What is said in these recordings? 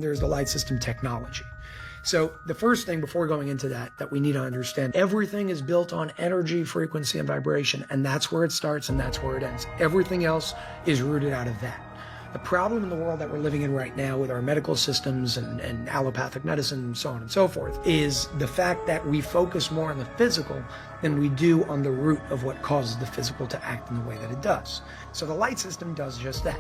There's the light system technology. So the first thing before going into that we need to understand, everything is built on energy, frequency, and vibration, and that's where it starts and that's where it ends. Everything else is rooted out of that. The problem in the world that we're living in right now with our medical systems and allopathic medicine and so on and so forth is the fact that we focus more on the physical than we do on the root of what causes the physical to act in the way that it does. So the light system does just that.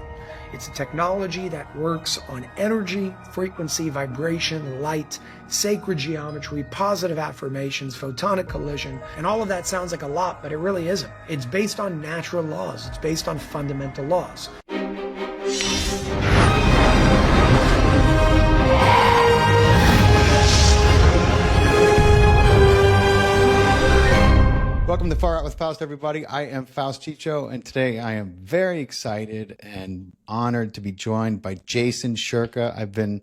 It's a technology that works on energy, frequency, vibration, light, sacred geometry, positive affirmations, photonic collision, and all of that sounds like a lot, but it really isn't. It's based on natural laws. It's based on fundamental laws. Welcome to Far Out with Faust, everybody. I am Faust Checho, and today I am very excited and honored to be joined by Jason Shurka. I've been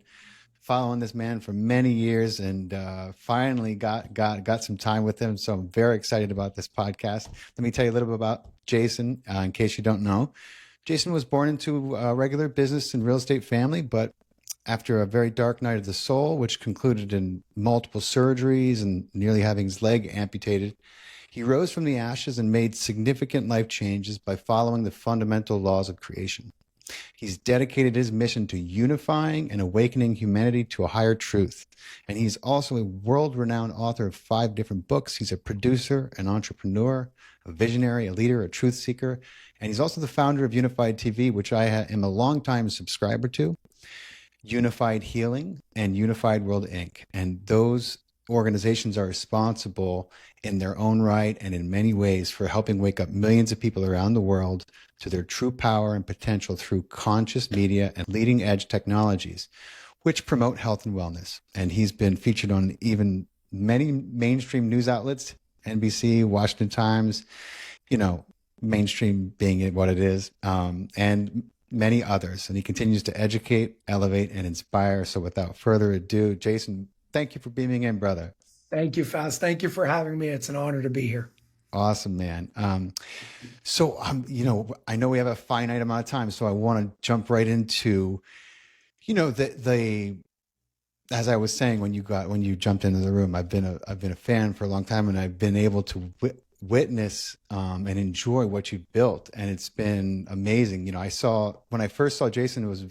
following this man for many years and finally got some time with him, so I'm very excited about this podcast. Let me tell you a little bit about Jason, in case you don't know. Jason was born into a regular business and real estate family, but after a very dark night of the soul, which concluded in multiple surgeries and nearly having his leg amputated, he rose from the ashes and made significant life changes by following the fundamental laws of creation. He's dedicated his mission to unifying and awakening humanity to a higher truth. And he's also a world-renowned author of 5 different books. He's a producer, an entrepreneur, a visionary, a leader, a truth seeker. And he's also the founder of Unified TV, which I am a longtime subscriber to, Unified Healing, and Unified World Inc. And those organizations are responsible in their own right and in many ways for helping wake up millions of people around the world to their true power and potential through conscious media and leading edge technologies, which promote health and wellness. And he's been featured on even many mainstream news outlets, NBC, Washington Times, mainstream being what it is, and many others. And he continues to educate, elevate, and inspire. So without further ado, Jason, thank you for beaming in, brother. Thank you, Faust. Thank you for having me. It's an honor to be here. Awesome, man. I know we have a finite amount of time, so I want to jump right into, as I was saying when you jumped into the room, I've been a fan for a long time, and I've been able to witness and enjoy what you built, and it's been amazing. When I first saw Jason, it was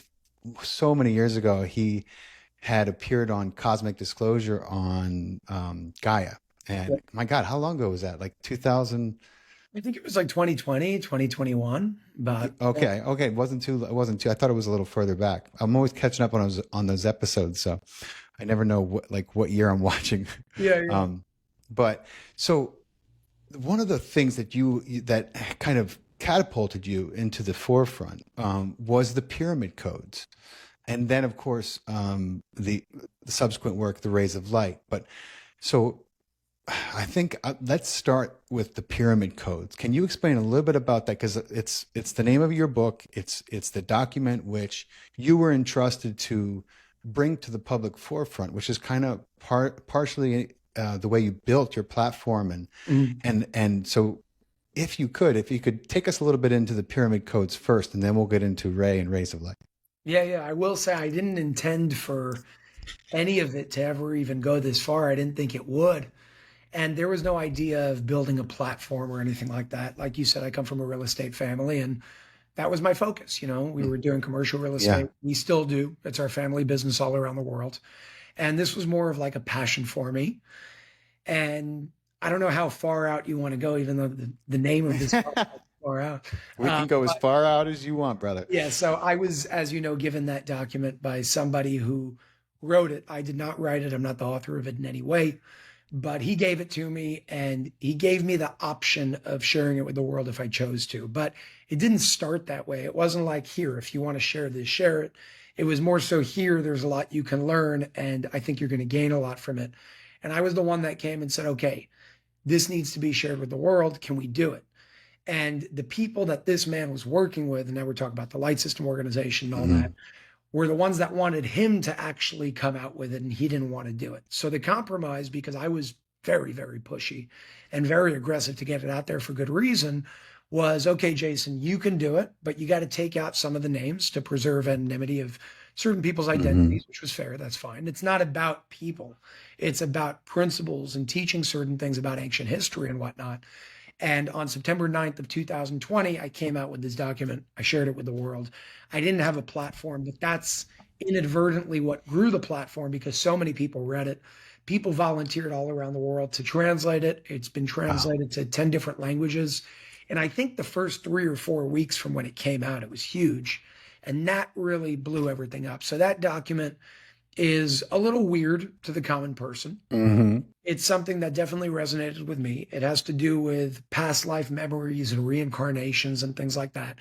so many years ago. He had appeared on Cosmic Disclosure on Gaia. And my God, how long ago was that? Like 2000? I think it was like 2020, 2021. But okay. It wasn't too. I thought it was a little further back. I'm always catching up on those episodes, so I never know what year I'm watching. Yeah. But so one of the things that kind of catapulted you into the forefront was the pyramid codes. And then, of course, the subsequent work, the rays of light. But so I think let's start with the pyramid codes. Can you explain a little bit about that? Because it's the name of your book. It's the document which you were entrusted to bring to the public forefront, which is kind of partially the way you built your platform. And so if you could take us a little bit into the pyramid codes first, and then we'll get into Ray and rays of light. Yeah. I will say I didn't intend for any of it to ever even go this far. I didn't think it would. And there was no idea of building a platform or anything like that. Like you said, I come from a real estate family, and that was my focus. We were doing commercial real estate. Yeah. We still do. It's our family business all around the world. And this was more of like a passion for me. And I don't know how far out you want to go, even though the name of this podcast is far out. We can go as far out as you want, brother. Yeah. So I was, as you know, given that document by somebody who wrote it. I did not write it. I'm not the author of it in any way, but he gave it to me, and he gave me the option of sharing it with the world if I chose to. But it didn't start that way. It wasn't like, here, if you want to share this, share it. It was more so, here, there's a lot you can learn, and I think you're going to gain a lot from it. And I was the one that came and said, okay, this needs to be shared with the world. Can we do it? And the people that this man was working with, and now we're talking about the Light System Organization and all that, were the ones that wanted him to actually come out with it, and he didn't want to do it. So the compromise, because I was very, very pushy and very aggressive to get it out there for good reason, was, okay, Jason, you can do it, but you got to take out some of the names to preserve anonymity of certain people's Hmm. identities, which was fair. That's fine. It's not about people. It's about principles and teaching certain things about ancient history and whatnot. And on September 9th of 2020, I came out with this document. I shared it with the world. I didn't have a platform, but that's inadvertently what grew the platform because so many people read it. People volunteered all around the world to translate it. It's been Wow. translated to 10 different languages. And I think the first 3 or 4 weeks from when it came out, it was huge. And that really blew everything up. So that document is a little weird to the common person. Hmm. It's something that definitely resonated with me. It has to do with past life memories and reincarnations and things like that.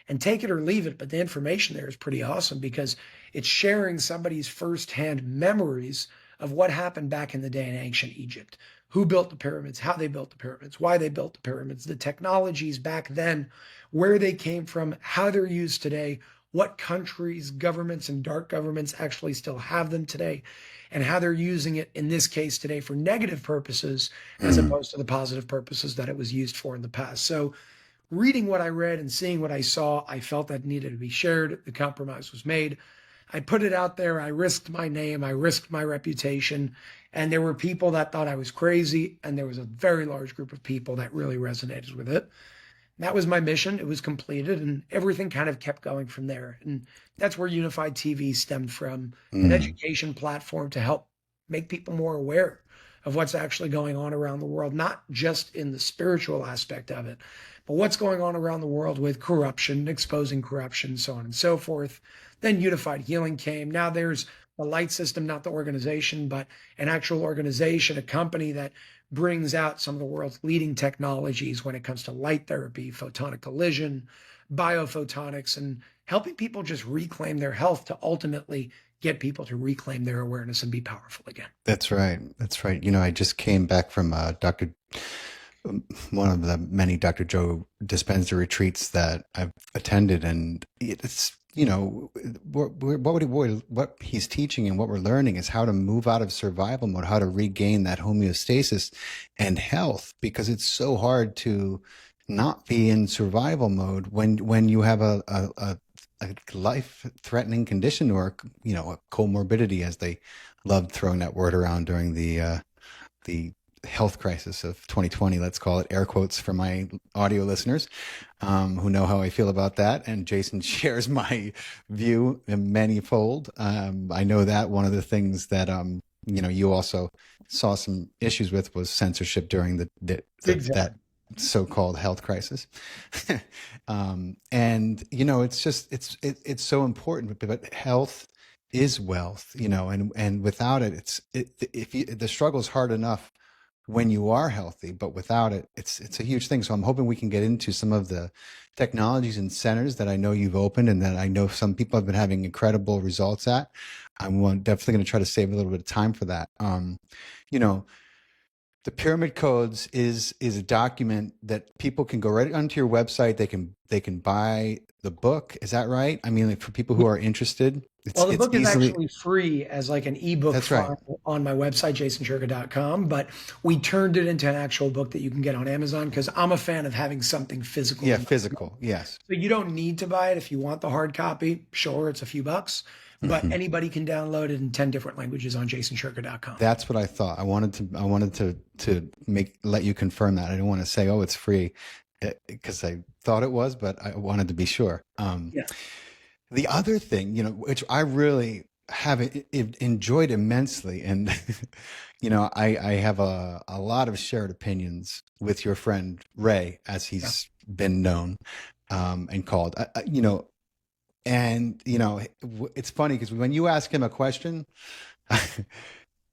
And take it or leave it, but the information there is pretty awesome because it's sharing somebody's firsthand memories of what happened back in the day in ancient Egypt. Who built the pyramids, how they built the pyramids, why they built the pyramids, the technologies back then, where they came from, how they're used today, what countries, governments, and dark governments actually still have them today, and how they're using it in this case today for negative purposes as Hmm. opposed to the positive purposes that it was used for in the past. So, reading what I read and seeing what I saw, I felt that needed to be shared. The compromise was made. I put it out there. I risked my name. I risked my reputation. And there were people that thought I was crazy. And there was a very large group of people that really resonated with it. That was my mission. It was completed, and everything kind of kept going from there. And that's where Unified TV stemmed from, an Hmm. education platform to help make people more aware of what's actually going on around the world, not just in the spiritual aspect of it, but what's going on around the world with corruption, exposing corruption, so on and so forth. Then Unified Healing came. Now there's the light system, not the organization, but an actual organization, a company that brings out some of the world's leading technologies when it comes to light therapy, photonic collision, biophotonics, and helping people just reclaim their health to ultimately get people to reclaim their awareness and be powerful again. That's right. That's right. I just came back from one of the many Dr. Joe Dispenza retreats that I've attended, and it's what he's teaching and what we're learning is how to move out of survival mode, how to regain that homeostasis and health, because it's so hard to not be in survival mode when you have a life-threatening condition, or a comorbidity, as they loved throwing that word around during the health crisis of 2020. Let's call it, air quotes for my audio listeners, who know how I feel about that. And Jason shares my view in manyfold. I know that one of the things that you also saw some issues with was censorship during that Exactly. so-called health crisis. And it's just it's so important, but health is wealth, and without it, if the struggle is hard enough when you are healthy, but without it, it's a huge thing. So I'm hoping we can get into some of the technologies and centers that I know you've opened and that I know some people have been having incredible results at. Definitely going to try to save a little bit of time for that. You know, the Pyramid Codes is a document that people can go right onto your website. They can buy the book. Is that right? I mean, like, for people who are interested, Well, the it's book is easily. actually free as like an ebook That's right. file on my website, jasonshurka.com, but we turned it into an actual book that you can get on Amazon because I'm a fan of having something physical Yeah, in my hand. physical. Yes. So you don't need to buy it if you want the hard copy. Sure, it's a few bucks, but Mhm. anybody can download it in 10 different languages on jasonshurka.com. That's what I thought. I wanted to let you confirm that. I didn't want to say, oh, it's free, because I thought it was, but I wanted to be sure. Yeah. The other thing, which I really have enjoyed immensely, and I have a lot of shared opinions with your friend Ray, as Yeah. he's been known, and called. It's funny because when you ask him a question,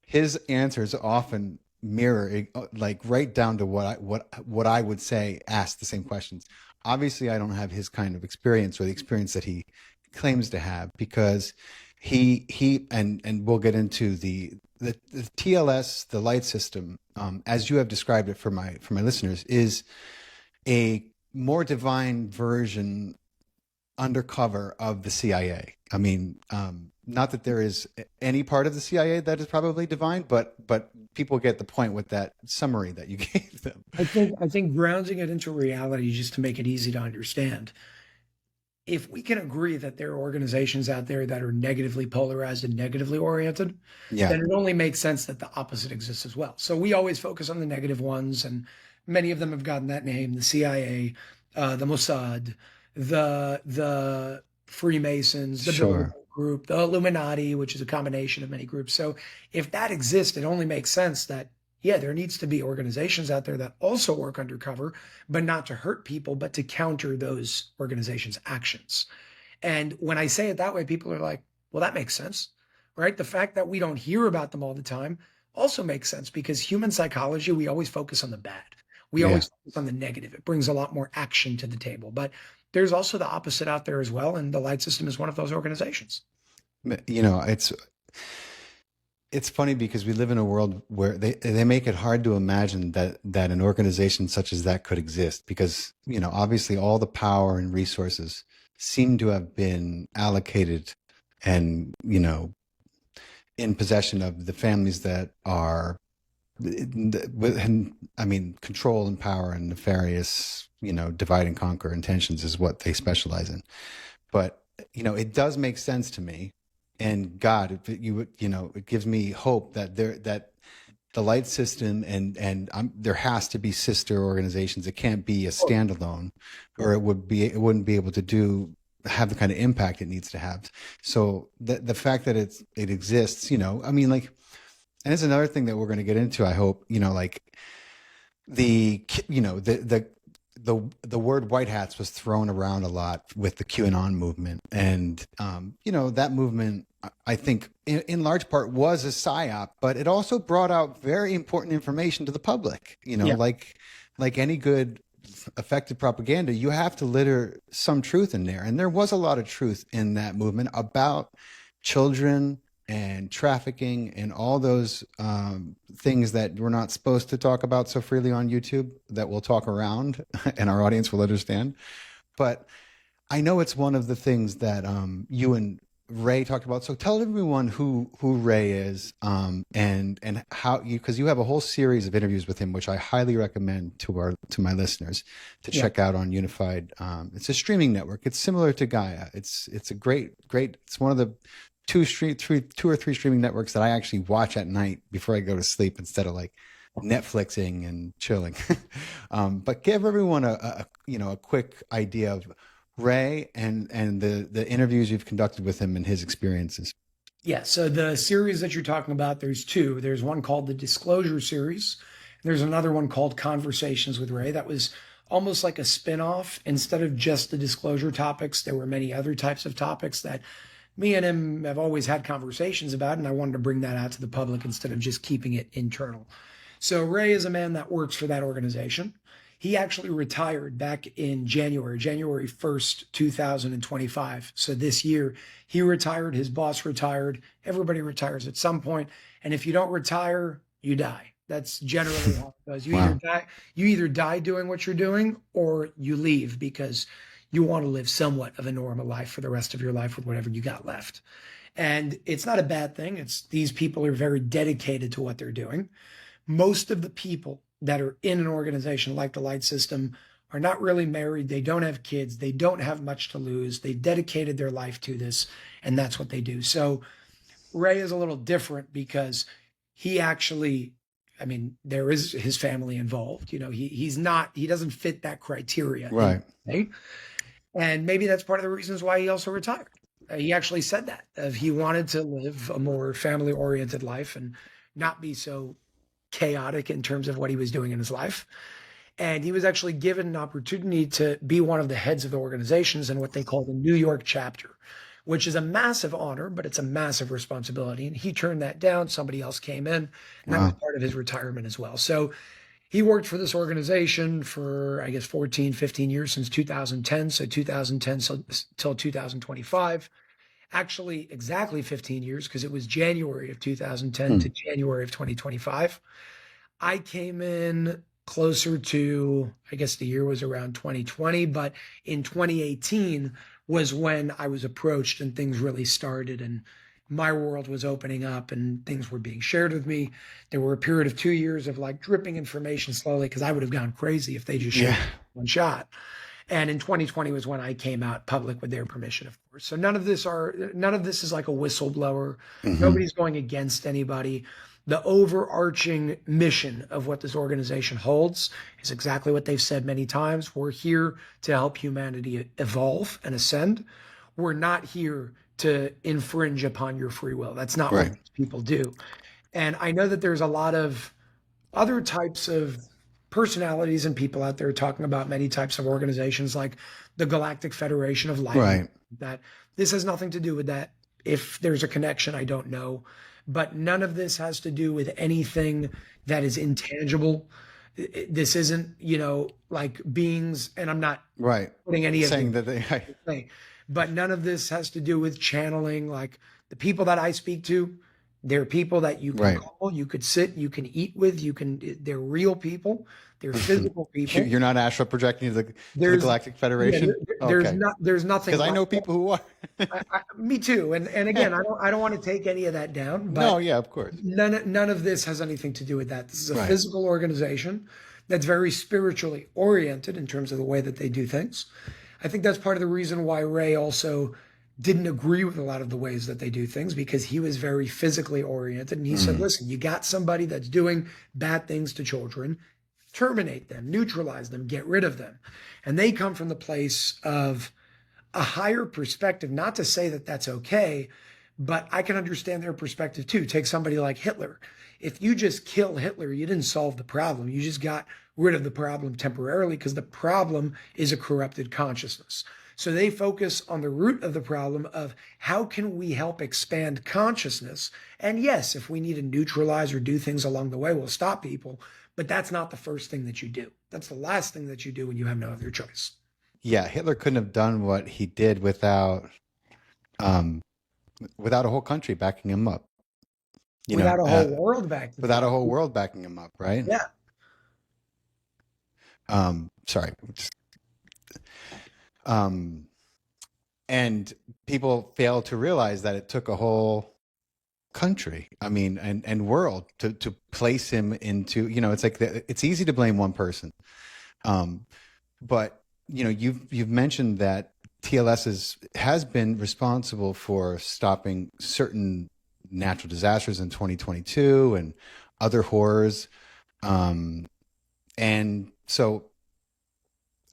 his answers often mirror, like, right down to what I would say asked the same questions. Obviously, I don't have his kind of experience, or the experience that he claims to have, because and we'll get into the TLS, the light system, as you have described it for my listeners, is a more divine version, undercover, of the CIA. I mean, not that there is any part of the CIA that is probably divine, but people get the point with that summary that you gave them. I think grounding it into reality just to make it easy to understand. if we can agree that there are organizations out there that are negatively polarized and negatively oriented, Yeah, then it only makes sense that the opposite exists as well. So we always focus on the negative ones, and many of them have gotten that name: the CIA, the Mossad, the Freemasons, the Bilderberg sure. Group, the Illuminati, which is a combination of many groups. So if that exists, it only makes sense that yeah, there needs to be organizations out there that also work undercover, but not to hurt people, but to counter those organizations' actions. And when I say it that way, people are like, well, that makes sense, right? The fact that we don't hear about them all the time also makes sense because human psychology, we always focus on the bad. We Yeah. always focus on the negative. It brings a lot more action to the table. But there's also the opposite out there as well. And the Light System is one of those organizations. You know, it's funny because we live in a world where they make it hard to imagine that an organization such as that could exist because, you know, obviously all the power and resources seem to have been allocated and, you know, in possession of the families that are I mean, control and power and nefarious, you know, divide and conquer intentions is what they specialize in. But, you know, it does make sense to me. And God, if you know, it gives me hope that that the Light System and there has to be sister organizations. It can't be a standalone, or it wouldn't be able to have the kind of impact it needs to have. So the fact that it exists, you know, I mean, like, and it's another thing that we're going to get into. I hope, you know, like you know, the word white hats was thrown around a lot with the QAnon movement. And, you know, that movement, I think in large part was a psyop, but it also brought out very important information to the public, you know, Yeah. like any good effective propaganda, you have to litter some truth in there. And there was a lot of truth in that movement about children and trafficking and all those things that we're not supposed to talk about so freely on YouTube that we'll talk around and our audience will understand. But I know it's one of the things that you and Ray talked about. So tell everyone who Ray is and how you, because you have a whole series of interviews with him, which I highly recommend to my listeners to Yeah. check out on Unified. It's a streaming network. It's similar to Gaia. It's a great. It's one of the two or three streaming networks that I actually watch at night before I go to sleep instead of like Netflixing and chilling. But give everyone a you know, a quick idea of Ray and the interviews you've conducted with him and his experiences. Yeah, so the series that you're talking about, there's two. There's one called the Disclosure series. There's another one called Conversations with Ray. That was almost like a spin-off. Instead of just the disclosure topics, there were many other types of topics that me and him have always had conversations about, and I wanted to bring that out to the public instead of just keeping it internal. So Ray is a man that works for that organization. He actually retired back in January 1st, 2025. So this year, he retired, his boss retired, everybody retires at some point. And if you don't retire, you die. That's generally how it goes. Wow. You either die doing what you're doing or you leave because you want to live somewhat of a normal life for the rest of your life with whatever you got left. And it's not a bad thing. It's these people are very dedicated to what they're doing. Most of the people that are in an organization like the Light System are not really married. They don't have kids. They don't have much to lose. They dedicated their life to this, and that's what they do. So Ray is a little different because he actually, I mean, there is his family involved. You know, he doesn't fit that criteria. Right. Right? And maybe that's part of the reasons why he also retired. He actually said that he wanted to live a more family oriented life and not be so chaotic in terms of what he was doing in his life. And he was actually given an opportunity to be one of the heads of the organizations in what they call the New York chapter, which is a massive honor, but it's a massive responsibility. And he turned that down. Somebody else came in, and that was Wow. part of his retirement as well. So he worked for this organization for, I guess, 14, 15 years since 2010. So 2010 till 2025. Actually, exactly 15 years because it was January of 2010 Hmm. to January of 2025. I came in closer to, I guess the year was around 2020, but in 2018 was when I was approached and things really started and my world was opening up and things were being shared with me. There were a period of 2 years of like dripping information slowly because I would have gone crazy if they just shared Yeah. one shot. And in 2020 was when I came out public with their permission, of course. So none of this is like a whistleblower. Hmm. Nobody's going against anybody. The overarching mission of what this organization holds is exactly what they've said many times. We're here to help humanity evolve and ascend. We're not here to infringe upon your free will. That's not what Right. these people do. And I know that there's a lot of other types of personalities and people out there talking about many types of organizations like the Galactic Federation of Light and Right. that. This has nothing to do with that. If there's a connection, I don't know. But none of this has to do with anything that is intangible. This isn't, like beings, and I'm not Right. putting any of Saying the that they, thing, but none of this has to do with channeling. Like the people that I speak to, they're people that you can right. call, you could sit, you can eat with, they're real people, they're physical people. You're not astral projecting to the There's, Galactic yeah, Federation? Okay. there's nothing Because I like know that. people who are. Me too. And again, I don't want to take any of that down, but No, yeah, of course. none of this has anything to do with that. This is a Right. physical organization that's very spiritually oriented in terms of the way that they do things. I think that's part of the reason why Ray also didn't agree with a lot of the ways that they do things, because he was very physically oriented. And he said, Mm. listen, you got somebody that's doing bad things to children, terminate them, neutralize them, get rid of them. And they come from the place of a higher perspective, not to say that that's okay, but I can understand their perspective too. Take somebody like Hitler. If you just kill Hitler, you didn't solve the problem. You just got rid of the problem temporarily, because the problem is a corrupted consciousness. So they focus on the root of the problem of how can we help expand consciousness? And yes, if we need to neutralize or do things along the way, we'll stop people. But that's not the first thing that you do. That's the last thing that you do when you have no other choice. Yeah, Hitler couldn't have done what he did um, without a whole country backing him up. You know, Without a whole world back to without a whole them. world backing him up, right? Yeah. Sorry. Um, and people fail to realize that it took a whole country, I mean, and world to place him into, it's like it's easy to blame one person. But you've mentioned that TLS has been responsible for stopping certain natural disasters in 2022 and other horrors. And so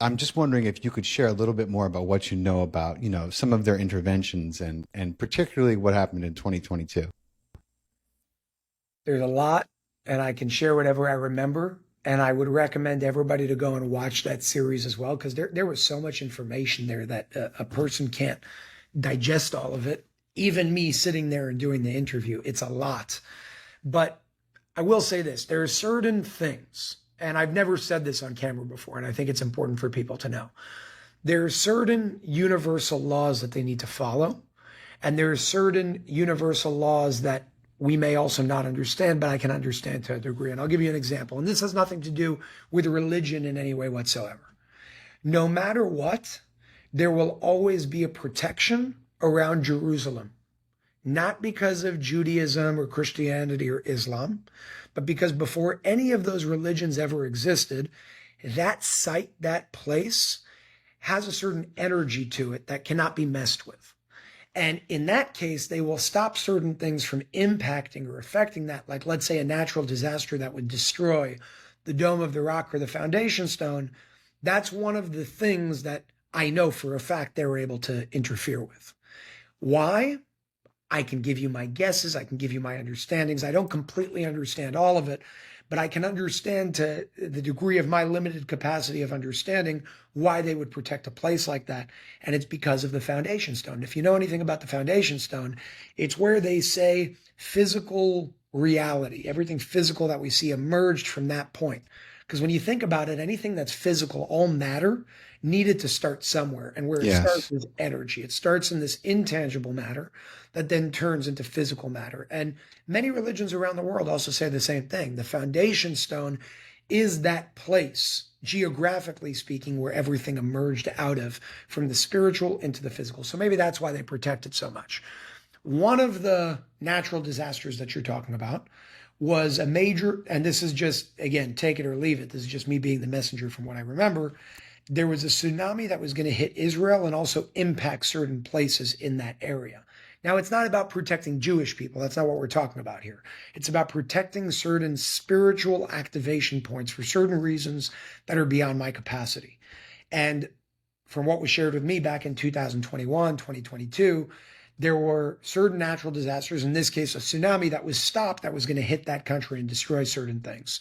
I'm just wondering if you could share a little bit more about what you know about, some of their interventions and particularly what happened in 2022. There's a lot, and I can share whatever I remember. And I would recommend everybody to go and watch that series as well, because there was so much information there that a person can't digest all of it. Even me sitting there and doing the interview, it's a lot. But I will say this, there are certain things, and I've never said this on camera before, and I think it's important for people to know. There are certain universal laws that they need to follow, and there are certain universal laws that we may also not understand, but I can understand to a degree. And I'll give you an example. And this has nothing to do with religion in any way whatsoever. No matter what, there will always be a protection around Jerusalem, not because of Judaism or Christianity or Islam, but because before any of those religions ever existed, that site, that place has a certain energy to it that cannot be messed with. And in that case, they will stop certain things from impacting or affecting that, like let's say a natural disaster that would destroy the Dome of the Rock or the foundation stone. That's one of the things that I know for a fact they were able to interfere with. Why? I can give you my guesses. I can give you my understandings. I don't completely understand all of it, but I can understand to the degree of my limited capacity of understanding why they would protect a place like that. And it's because of the foundation stone. If you know anything about the foundation stone, it's where they say physical reality, everything physical that we see emerged from that point. Because when you think about it, anything that's physical, all matter, needed to start somewhere. And where it starts Yes. is energy. It starts in this intangible matter that then turns into physical matter. And many religions around the world also say the same thing. The foundation stone is that place, geographically speaking, where everything emerged out of, from the spiritual into the physical. So maybe that's why they protect it so much. One of the natural disasters that you're talking about was a major, and this is just, again, take it or leave it. This is just me being the messenger from what I remember. there was a tsunami that was going to hit Israel and also impact certain places in that area. Now, it's not about protecting Jewish people. That's not what we're talking about here. It's about protecting certain spiritual activation points for certain reasons that are beyond my capacity. And from what was shared with me back in 2021, 2022, there were certain natural disasters, in this case, a tsunami that was stopped that was going to hit that country and destroy certain things.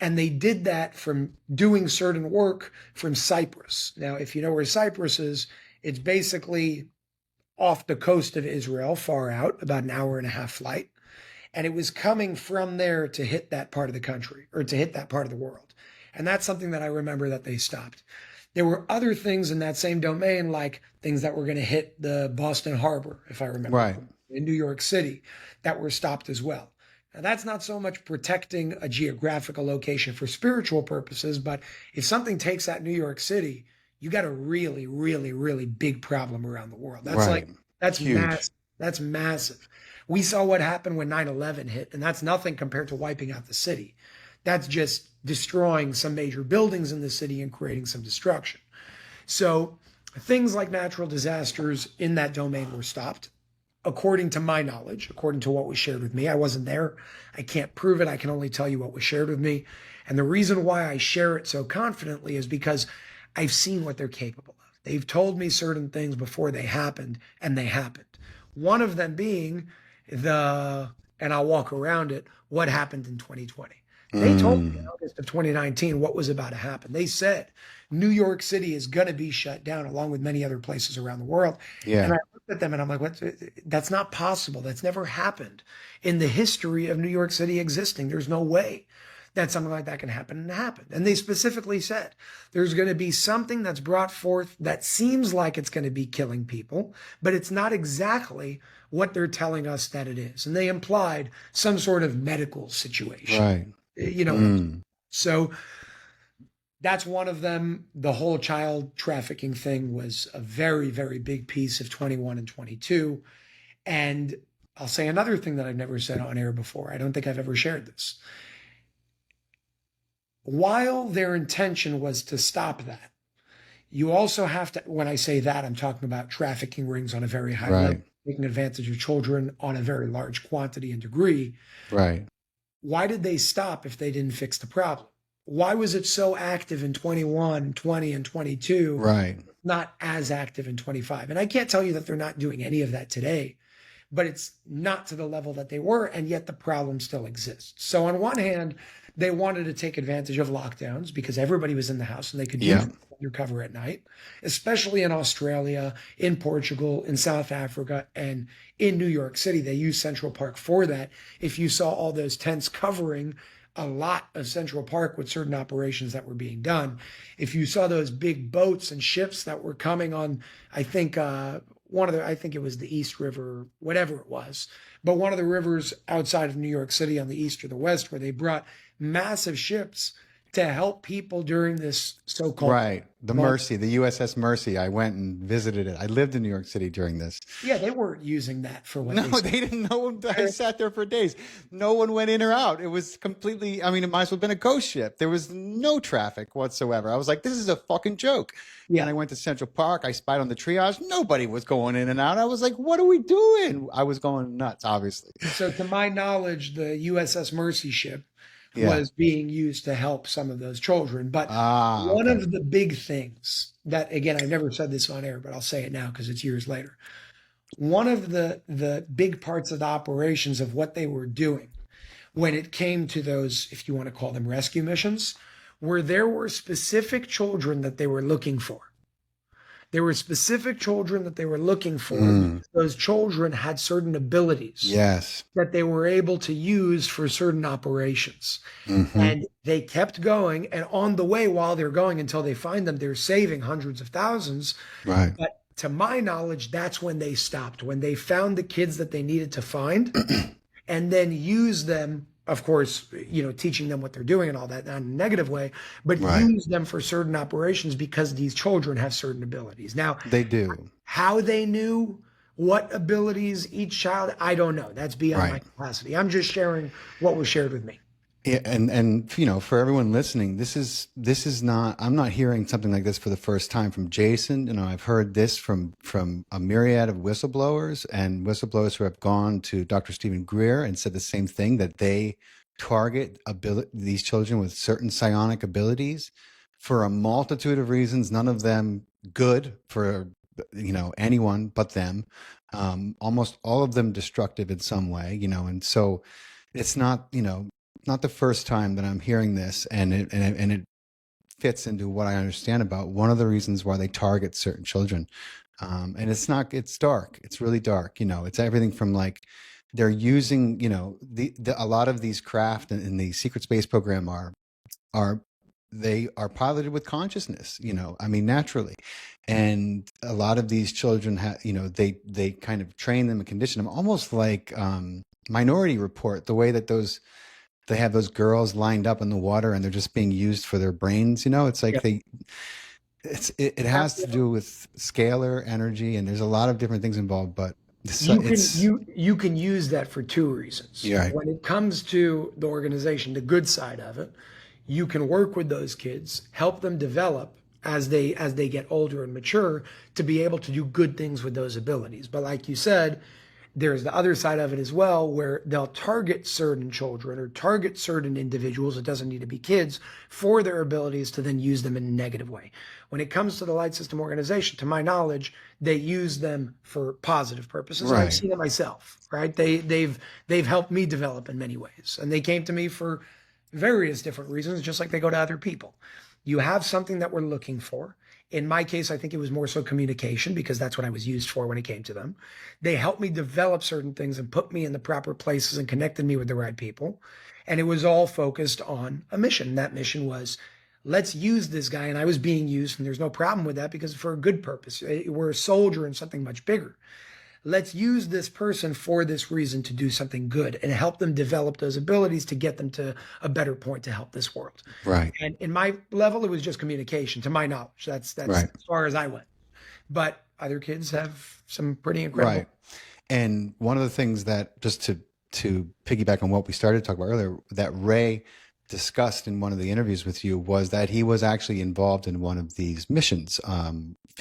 And they did that from doing certain work from Cyprus. Now, if you know where Cyprus is, it's basically off the coast of Israel, far out, about an hour and a half flight. And it was coming from there to hit that part of the country or to hit that part of the world. And that's something that I remember that they stopped. There were other things in that same domain, like things that were going to hit the Boston Harbor, if I remember, Right. in New York City, that were stopped as well. Now, that's not so much protecting a geographical location for spiritual purposes, but if something takes that New York City, you got a really, really, really big problem around the world. That's Right. like, that's Huge. massive. That's massive. We saw what happened when 9/11 hit, and that's nothing compared to wiping out the city. That's just destroying some major buildings in the city and creating some destruction. So things like natural disasters in that domain were stopped, according to my knowledge, according to what was shared with me. I wasn't there. I can't prove it. I can only tell you what was shared with me. And the reason why I share it so confidently is because I've seen what they're capable of. They've told me certain things before they happened, and they happened. One of them being and I'll walk around it, what happened in 2020. They told me in August of 2019 what was about to happen. They said New York City is going to be shut down along with many other places around the world. Yeah. And I looked at them and I'm like, what? That's not possible. That's never happened in the history of New York City existing. There's no way that something like that can happen, and it happened. And they specifically said there's going to be something that's brought forth that seems like it's going to be killing people, but it's not exactly what they're telling us that it is. And they implied some sort of medical situation. Right. You know, so that's one of them. The whole child trafficking thing was a very, very big piece of 21 and 22. And I'll say another thing that I've never said on air before. I don't think I've ever shared this. While their intention was to stop that, you also have to, when I say that, I'm talking about trafficking rings on a very high level, taking advantage of children on a very large quantity and degree. Right. Why did they stop if they didn't fix the problem? Why was it so active in 21, 20, and 22? Right. Not as active in 25. And I can't tell you that they're not doing any of that today, but it's not to the level that they were, and yet the problem still exists. So on one hand, they wanted to take advantage of lockdowns because everybody was in the house and they could use undercover at night, especially in Australia, in Portugal, in South Africa, and in New York City. They use Central Park for that. If you saw all those tents covering a lot of Central Park with certain operations that were being done, if you saw those big boats and ships that were coming on, I think I think it was the East River, whatever it was, but one of the rivers outside of New York City on the east or the west, where they brought massive ships to help people during this so-called The Mercy, the USS Mercy. I went and visited it. I lived in New York City during this. Yeah, they weren't using that for what No, they didn't know. I sat there for days. No one went in or out. It was completely, I mean, it might as well have been a ghost ship. There was no traffic whatsoever. I was like, this is a fucking joke. Yeah. And I went to Central Park. I spied on the triage. Nobody was going in and out. I was like, what are we doing? I was going nuts, obviously. So to my knowledge, the USS Mercy ship was being used to help some of those children. But one of the big things that, again, I've never said this on air, but I'll say it now because it's years later. One of the big parts of the operations of what they were doing when it came to those, if you want to call them rescue missions, where there were specific children that they were looking for. There were specific children that they were looking for. Those children had certain abilities that they were able to use for certain operations. And they kept going. And on the way, while they're going until they find them, they're saving hundreds of thousands. Right. But to my knowledge, that's when they stopped, when they found the kids that they needed to find and then use them. Of course, you know, teaching them what they're doing and all that, not in a negative way, but use them for certain operations because these children have certain abilities. Now, they do. How they knew what abilities each child, I don't know. That's beyond my capacity. I'm just sharing what was shared with me. Yeah, and for everyone listening, this is not, I'm not hearing something like this for the first time from Jason. I've heard this from a myriad of whistleblowers and whistleblowers who have gone to Dr. Stephen Greer and said the same thing, that they target these children with certain psionic abilities for a multitude of reasons, none of them good for anyone but them. Almost all of them destructive in some way, and so it's not the first time that I'm hearing this, and it fits into what I understand about one of the reasons why they target certain children. And it's dark. It's really dark. It's everything from like they're using, a lot of these craft in the secret space program are they are piloted with consciousness, I mean, naturally. And a lot of these children have, they kind of train them and condition them almost like, Minority Report, the way that they have those girls lined up in the water and they're just being used for their brains. It's like Yeah. it has to do with scalar energy, and there's a lot of different things involved, but You can it's you can use that for two reasons. yeah, right. When it comes to the organization, the good side of it, you can work with those kids, help them develop as they get older and mature to be able to do good things with those abilities. But like you said, there's the other side of it as well, where they'll target certain children or target certain individuals, it doesn't need to be kids, for their abilities to then use them in a negative way. When it comes to the Light System organization, to my knowledge, they use them for positive purposes. And I've Right. seen it myself, right? They've helped me develop in many ways. And they came to me for various different reasons, just like they go to other people. You have something that we're looking for. In my case, I think it was more so communication because that's what I was used for when it came to them. They helped me develop certain things and put me in the proper places and connected me with the right people. And it was all focused on a mission. That mission was, let's use this guy. And I was being used, and there's no problem with that because for a good purpose. We're a soldier in something much bigger. Let's use this person for this reason to do something good and help them develop those abilities to get them to a better point to help this world. Right. And in my level, it was just communication, to my knowledge. That's Right. as far as I went. But other kids have some pretty incredible. Right. And one of the things that, just to piggyback on what we started to talk about earlier, that Ray discussed in one of the interviews with you, was that he was actually involved in one of these missions, Yeah,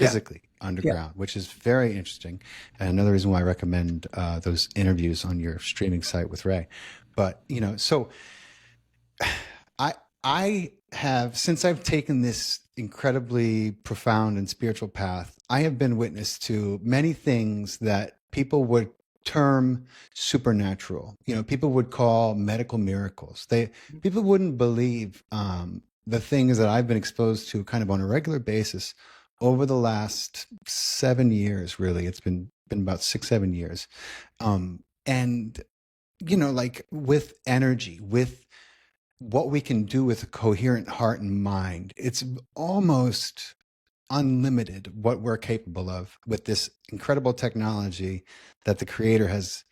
physically yeah. underground, which is very interesting. And another reason why I recommend those interviews on your streaming site with Ray. But so I I have, since I've taken this incredibly profound and spiritual path, I have been witness to many things that people would term supernatural. People would call medical miracles. People wouldn't believe the things that I've been exposed to kind of on a regular basis over the last 7 years. Really, it's been about 6 7 years, and like with energy, with what we can do with a coherent heart and mind. It's almost unlimited what we're capable of with this incredible technology that the creator has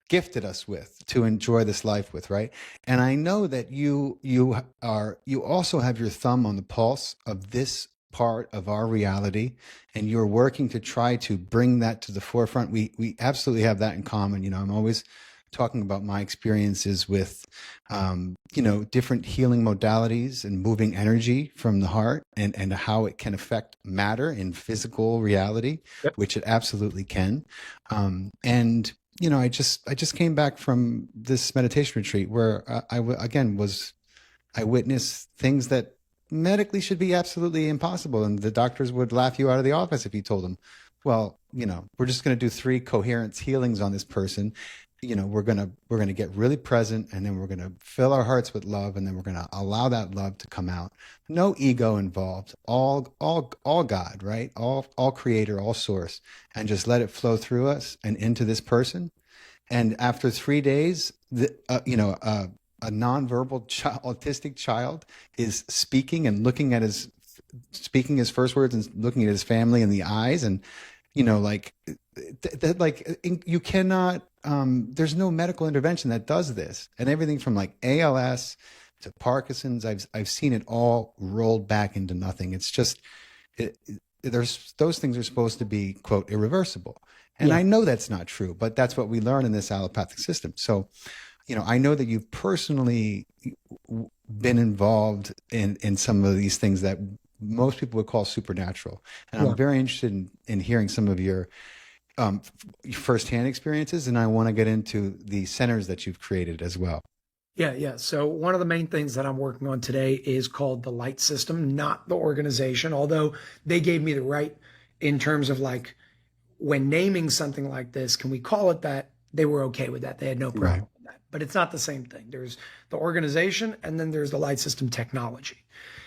gifted us with to enjoy this life with, right? And I know that you also have your thumb on the pulse of this part of our reality, and you're working to try to bring that to the forefront. We absolutely have that in common. I'm always talking about my experiences with different healing modalities and moving energy from the heart, and how it can affect matter in physical reality, Yep. which it absolutely can. And I just came back from this meditation retreat where I witnessed things that medically should be absolutely impossible, and the doctors would laugh you out of the office if you told them, well, we're just going to do 3 coherence healings on this person. We're going to get really present, and then we're going to fill our hearts with love, and then we're going to allow that love to come out. No ego involved. All God, right? All creator, all source, and just let it flow through us and into this person. And after 3 days, a nonverbal autistic child is speaking and speaking his first words and looking at his family in the eyes, and like that, like you cannot. There's no medical intervention that does this, and everything from like ALS to Parkinson's, I've seen it all rolled back into nothing. It's just there's those things are supposed to be, quote, irreversible. And Yeah. I know that's not true, but that's what we learn in this allopathic system. So I know that you've personally been involved in some of these things that most people would call supernatural. And I'm Yeah. very interested in hearing some of your firsthand experiences. And I want to get into the centers that you've created as well. Yeah. So one of the main things that I'm working on today is called the Light System, not the organization, although they gave me the right in terms of like when naming something like this, can we call it that? They were okay with that. They had no Right. problem with that. But it's not the same thing. There's the organization and then there's the light system technology.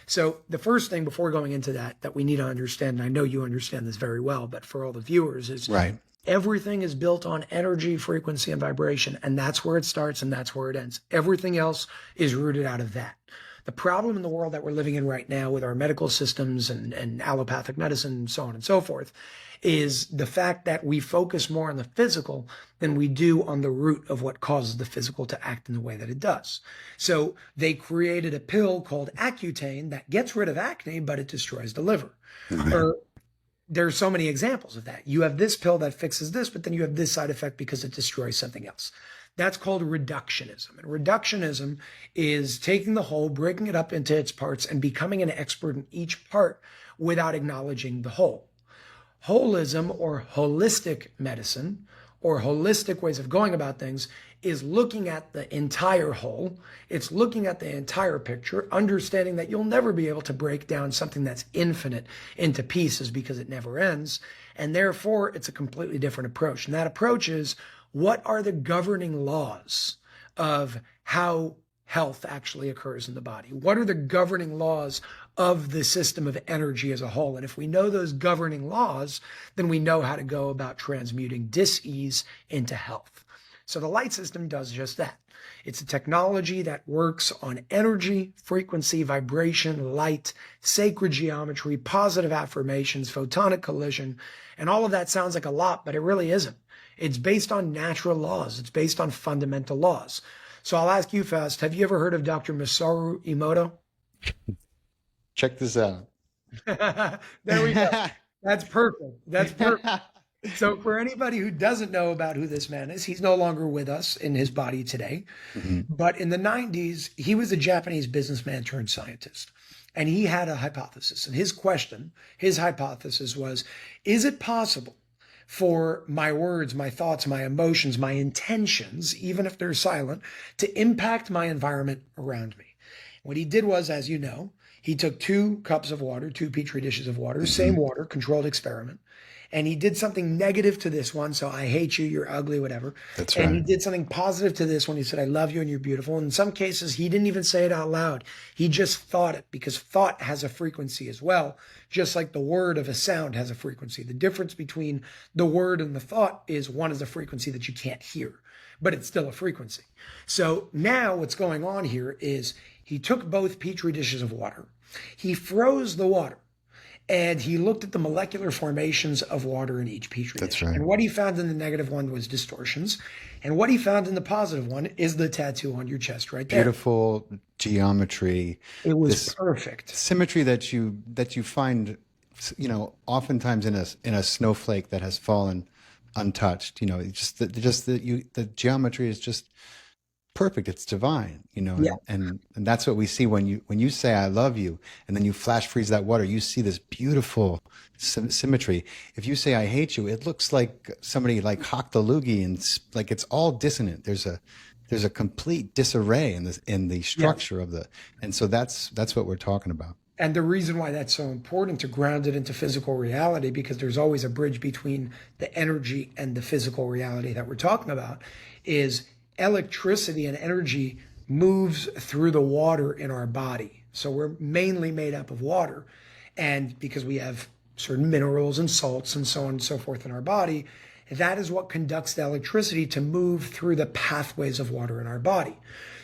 So the first thing before going into that we need to understand, and I know you understand this very well, but for all the viewers is Right. everything is built on energy, frequency, and vibration. And that's where it starts and that's where it ends. Everything else is rooted out of that. The problem in the world that we're living in right now with our medical systems and allopathic medicine and so on and so forth is the fact that we focus more on the physical than we do on the root of what causes the physical to act in the way that it does. So they created a pill called Accutane that gets rid of acne, but it destroys the liver. Right. Or there's so many examples of that. You have this pill that fixes this, but then you have this side effect because it destroys something else. That's called reductionism. And reductionism is taking the whole, breaking it up into its parts, and becoming an expert in each part without acknowledging the whole. Holism or holistic medicine or holistic ways of going about things is looking at the entire whole. It's looking at the entire picture, understanding that you'll never be able to break down something that's infinite into pieces because it never ends. And therefore, it's a completely different approach. And that approach is, what are the governing laws of how health actually occurs in the body? What are the governing laws of the system of energy as a whole? And if we know those governing laws, then we know how to go about transmuting dis-ease into health. So the light system does just that. It's a technology that works on energy, frequency, vibration, light, sacred geometry, positive affirmations, photonic collision, and all of that sounds like a lot, but it really isn't. It's based on natural laws. It's based on fundamental laws. So I'll ask you, Faust, have you ever heard of Dr. Masaru Emoto? Check this out. There we go. That's perfect. That's perfect. So for anybody who doesn't know about who this man is, he's no longer with us in his body today. Mhm. But in the 90s, he was a Japanese businessman turned scientist. And he had a hypothesis. And his hypothesis was, is it possible for my words, my thoughts, my emotions, my intentions, even if they're silent, to impact my environment around me? What he did was, as you know, he took 2 cups of water, 2 petri dishes of water, same water, controlled experiment. And he did something negative to this one. So I hate you, you're ugly, whatever. That's And he right. did something positive to this one. He said, I love you and you're beautiful. And in some cases, he didn't even say it out loud. He just thought it, because thought has a frequency as well, just like the word of a sound has a frequency. The difference between the word and the thought is one is a frequency that you can't hear, but it's still a frequency. So now what's going on here is he took both petri dishes of water. He froze the water. And he looked at the molecular formations of water in each petri That's dish. right. And what he found in the negative one was distortions. And what he found in the positive one is the tattoo on your chest right there. Beautiful geometry, It was this perfect. symmetry that you find, oftentimes in a snowflake that has fallen untouched. The geometry is just perfect. It's divine, Yeah. and that's what we see when you say I love you, and then you flash freeze that water. You see this beautiful symmetry. If you say I hate you, it looks like somebody like hocked the loogie, and like it's all dissonant. There's a complete disarray in the structure of and so that's what we're talking about. And the reason why that's so important to ground it into physical reality, because there's always a bridge between the energy and the physical reality that we're talking about, is electricity and energy moves through the water in our body. So we're mainly made up of water. And because we have certain minerals and salts and so on and so forth in our body, that is what conducts the electricity to move through the pathways of water in our body.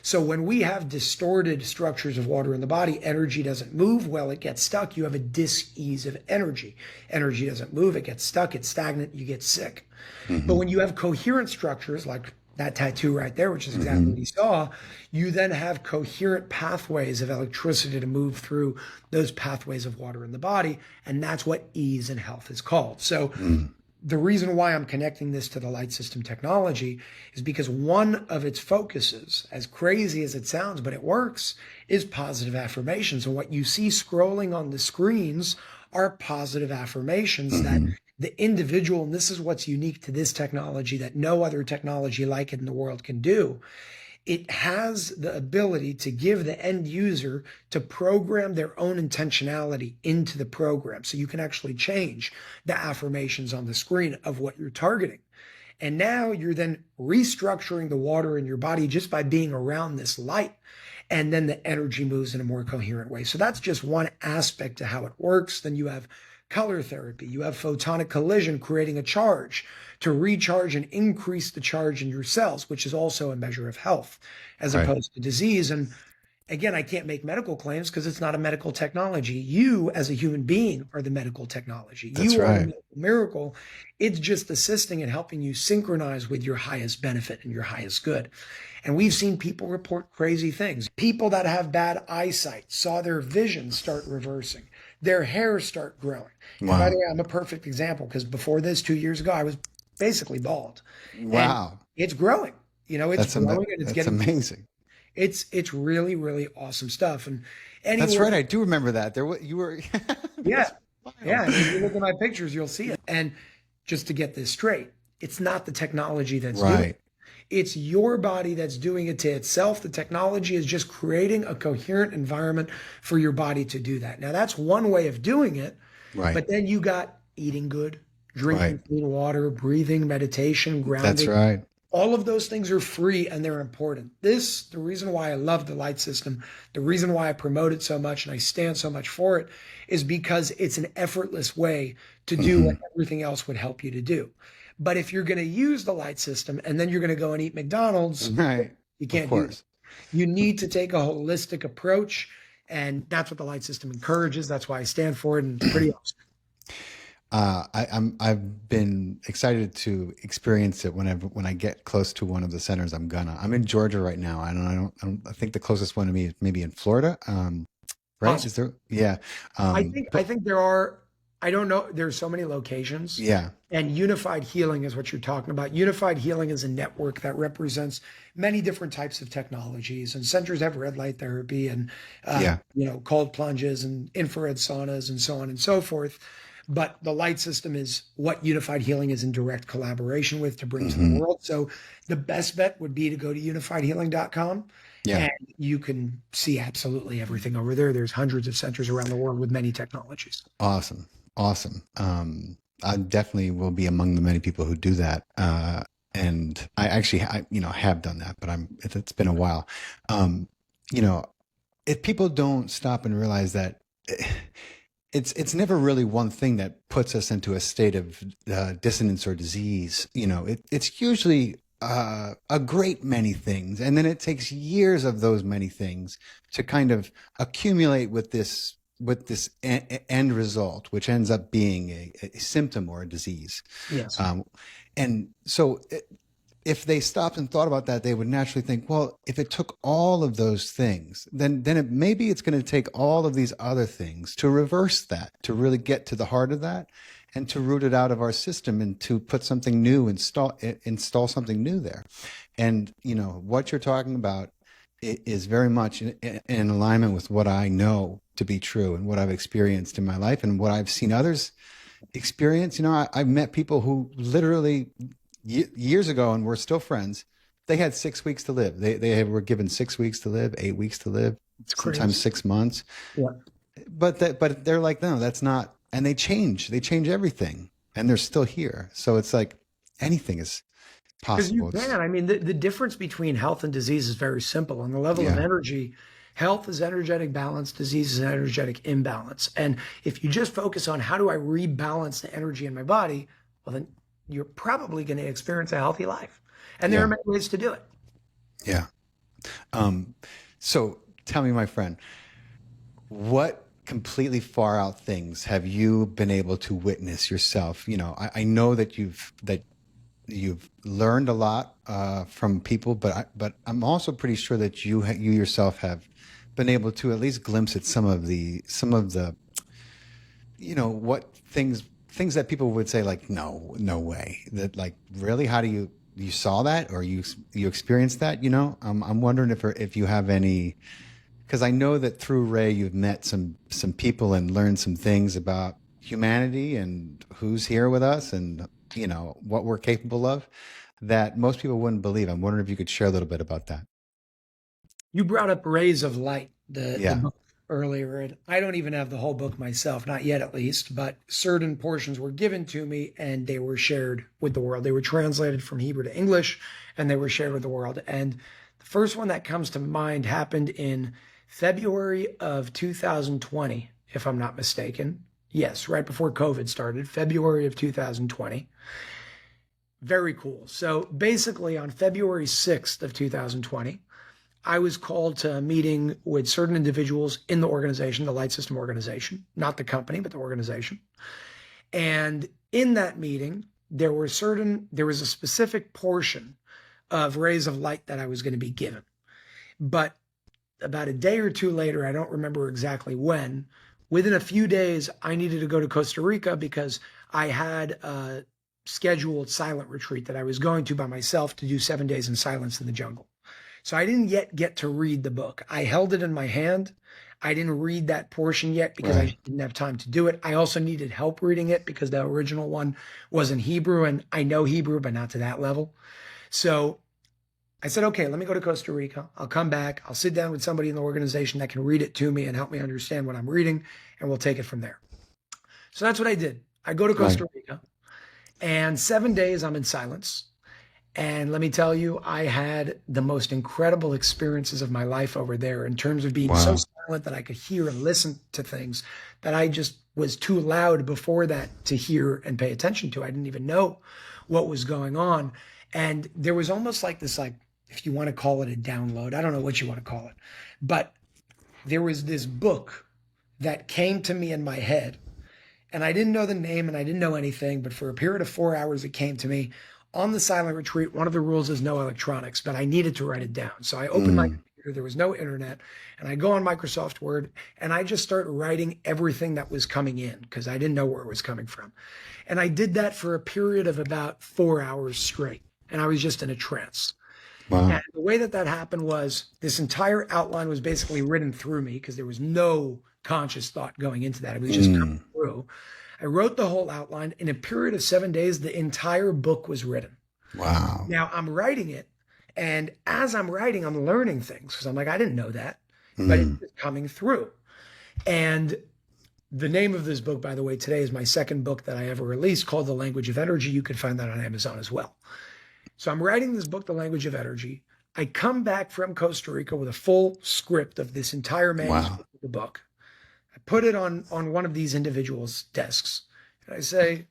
So when we have distorted structures of water in the body, energy doesn't move well, it gets stuck. You have a dis-ease of energy. Energy doesn't move, it gets stuck, it's stagnant, you get sick. But when you have coherent structures like that tattoo right there, which is exactly what he saw, you then have coherent pathways of electricity to move through those pathways of water in the body. And that's what ease and health is called. So the reason why I'm connecting this to the light system technology is because one of its focuses, as crazy as it sounds, but it works, is positive affirmations. And what you see scrolling on the screens are positive affirmations that Hmm. the individual, and this is what's unique to this technology that no other technology like it in the world can do, it has the ability to give the end user to program their own intentionality into the program. So you can actually change the affirmations on the screen of what you're targeting. And now you're then restructuring the water in your body just by being around this light. And then the energy moves in a more coherent way. So that's just one aspect to how it works. Then you have color therapy, you have photonic collision creating a charge to recharge and increase the charge in your cells, which is also a measure of health as Right. opposed to disease. And again, I can't make medical claims because it's not a medical technology. You, as a human being, are the medical technology. That's You are the right. medical miracle. It's just assisting and helping you synchronize with your highest benefit and your highest good. And we've seen people report crazy things. People that have bad eyesight saw their vision start reversing, their hair start growing. And by the Wow. way, I'm a perfect example because before this, 2 years ago, I was basically bald. And Wow. it's growing. It's growing and it's That's getting amazing. it's really, really awesome stuff. And That's anywhere, right. I do remember that. You were, yeah, that's yeah. wild. And if you look at my pictures, you'll see it. And just to get this straight, it's not the technology that's doing it. Right. It's your body that's doing it to itself. The technology is just creating a coherent environment for your body to do that. Now, that's one way of doing it. Right. But then you got eating good, Right. drinking clean water, breathing, meditation, That's grounding. right. All of those things are free and they're important. The reason why I love the light system, the reason why I promote it so much and I stand so much for it is because it's an effortless way to do what Hmm. everything else would help you to do. But if you're going to use the light system and then you're going to go and eat McDonald's, Right. you Of can't do that. course. You need to take a holistic approach. And that's what the light system encourages. That's why I stand for it. And it's pretty awesome. I've been excited to experience it when I get close to one of the centers. I'm in Georgia right now. I think the closest one to me is maybe in Florida. Right? Awesome. Is there? Yeah. I But think there are, I don't know, there's so many locations. yeah. And unified healing is what you're talking about. Unified healing is a network that represents many different types of technologies. And centers have red light therapy and Yeah. cold plunges and infrared saunas and so on and so forth. But the light system is what unified healing is in direct collaboration with to bring to the Hmm. world. So the best bet would be to go to unifiedhealing.com Yeah. and you can see absolutely everything over there. There's hundreds of centers around the world with many technologies. Awesome. Awesome. I definitely will be among the many people who do that. And have done that, but it's been a while. Um, you know, if people don't stop and realize that it's never really one thing that puts us into a state of dissonance or disease. It's usually a great many things, and then it takes years of those many things to kind of accumulate with this end result, which ends up being a symptom or a disease. Yes. Um, and so if they stopped and thought about that, they would naturally think, well, if it took all of those things, then maybe it's going to take all of these other things to reverse that, to really get to the heart of that, and to root it out of our system and to put something new, install something new there. And what you're talking about is very much in alignment with what I know to be true and what I've experienced in my life and what I've seen others experience. I've met people who literally years ago, and we're still friends. They had 6 weeks to live. They were given 6 weeks to live, 8 weeks to live, It's sometimes crazy. 6 months. Yeah. But they're like, no, that's not. And they change everything, and they're still here. So it's like anything is Because you possible. can. I mean, the difference between health and disease is very simple. On the level of Yeah, energy, health is energetic balance, disease is energetic imbalance. And if you just focus on how do I rebalance the energy in my body, well, then you're probably going to experience a healthy life. And there are yeah, many ways to do it. yeah. So tell me, my friend, what completely far out things have you been able to witness yourself? I know that you've learned a lot from people, but I'm also pretty sure that you yourself have been able to at least glimpse at some of the what things things that people would say like, no, no way. That like, really, how do you saw that or you experienced that? I'm wondering if you have any, because I know that through Ray you've met some people and learned some things about humanity and who's here with us and what we're capable of that most people wouldn't believe. I'm wondering if you could share a little bit about that. You brought up Rays of Light, the Yeah. book earlier, and I don't even have the whole book myself, not yet at least, but certain portions were given to me and they were shared with the world. They were translated from Hebrew to English and they were shared with the world. And the first one that comes to mind happened in February of 2020, if I'm not mistaken. Yes, right before COVID started, February of 2020. Very cool. So basically, on February 6th of 2020, I was called to a meeting with certain individuals in the organization, the Light System organization, not the company, but the organization. And in that meeting, there was a specific portion of Rays of Light that I was going to be given. But about a day or two later, I don't remember exactly when, within a few days, I needed to go to Costa Rica because I had a scheduled silent retreat that I was going to by myself to do 7 days in silence in the jungle. So I didn't yet get to read the book. I held it in my hand. I didn't read that portion yet because I Right. didn't have time to do it. I also needed help reading it because the original one was in Hebrew and I know Hebrew, but not to that level. So I said, okay, let me go to Costa Rica. I'll come back. I'll sit down with somebody in the organization that can read it to me and help me understand what I'm reading, and we'll take it from there. So that's what I did. I go to Right. Costa Rica, and 7 days I'm in silence. And let me tell you, I had the most incredible experiences of my life over there in terms of being so Wow. silent that I could hear and listen to things that I just was too loud before that to hear and pay attention to. I didn't even know what was going on. And there was almost like this, like, if you want to call it a download, I don't know what you want to call it, but there was this book that came to me in my head and I didn't know the name and I didn't know anything, but for a period of 4 hours, it came to me on the silent retreat. One of the rules is no electronics, but I needed to write it down. So I opened my Mm. computer, there was no internet, and I go on Microsoft Word and I just start writing everything that was coming in because I didn't know where it was coming from. And I did that for a period of about 4 hours straight. And I was just in a trance. And Wow. the way that that happened was this entire outline was basically written through me because there was no conscious thought going into that. It was just coming Mm. through. I wrote the whole outline. In a period of 7 days, the entire book was written. Wow. Now I'm writing it. And as I'm writing, I'm learning things because I'm like, I didn't know that, but it's Mm. just coming through. And the name of this book, by the way, today is my second book that I ever released called The Language of Energy. You can find that on Amazon as well. So I'm writing this book, The Language of Energy. I come back from Costa Rica with a full script of this entire Wow. manuscript of the book. I put it on one of these individuals' desks. And I say,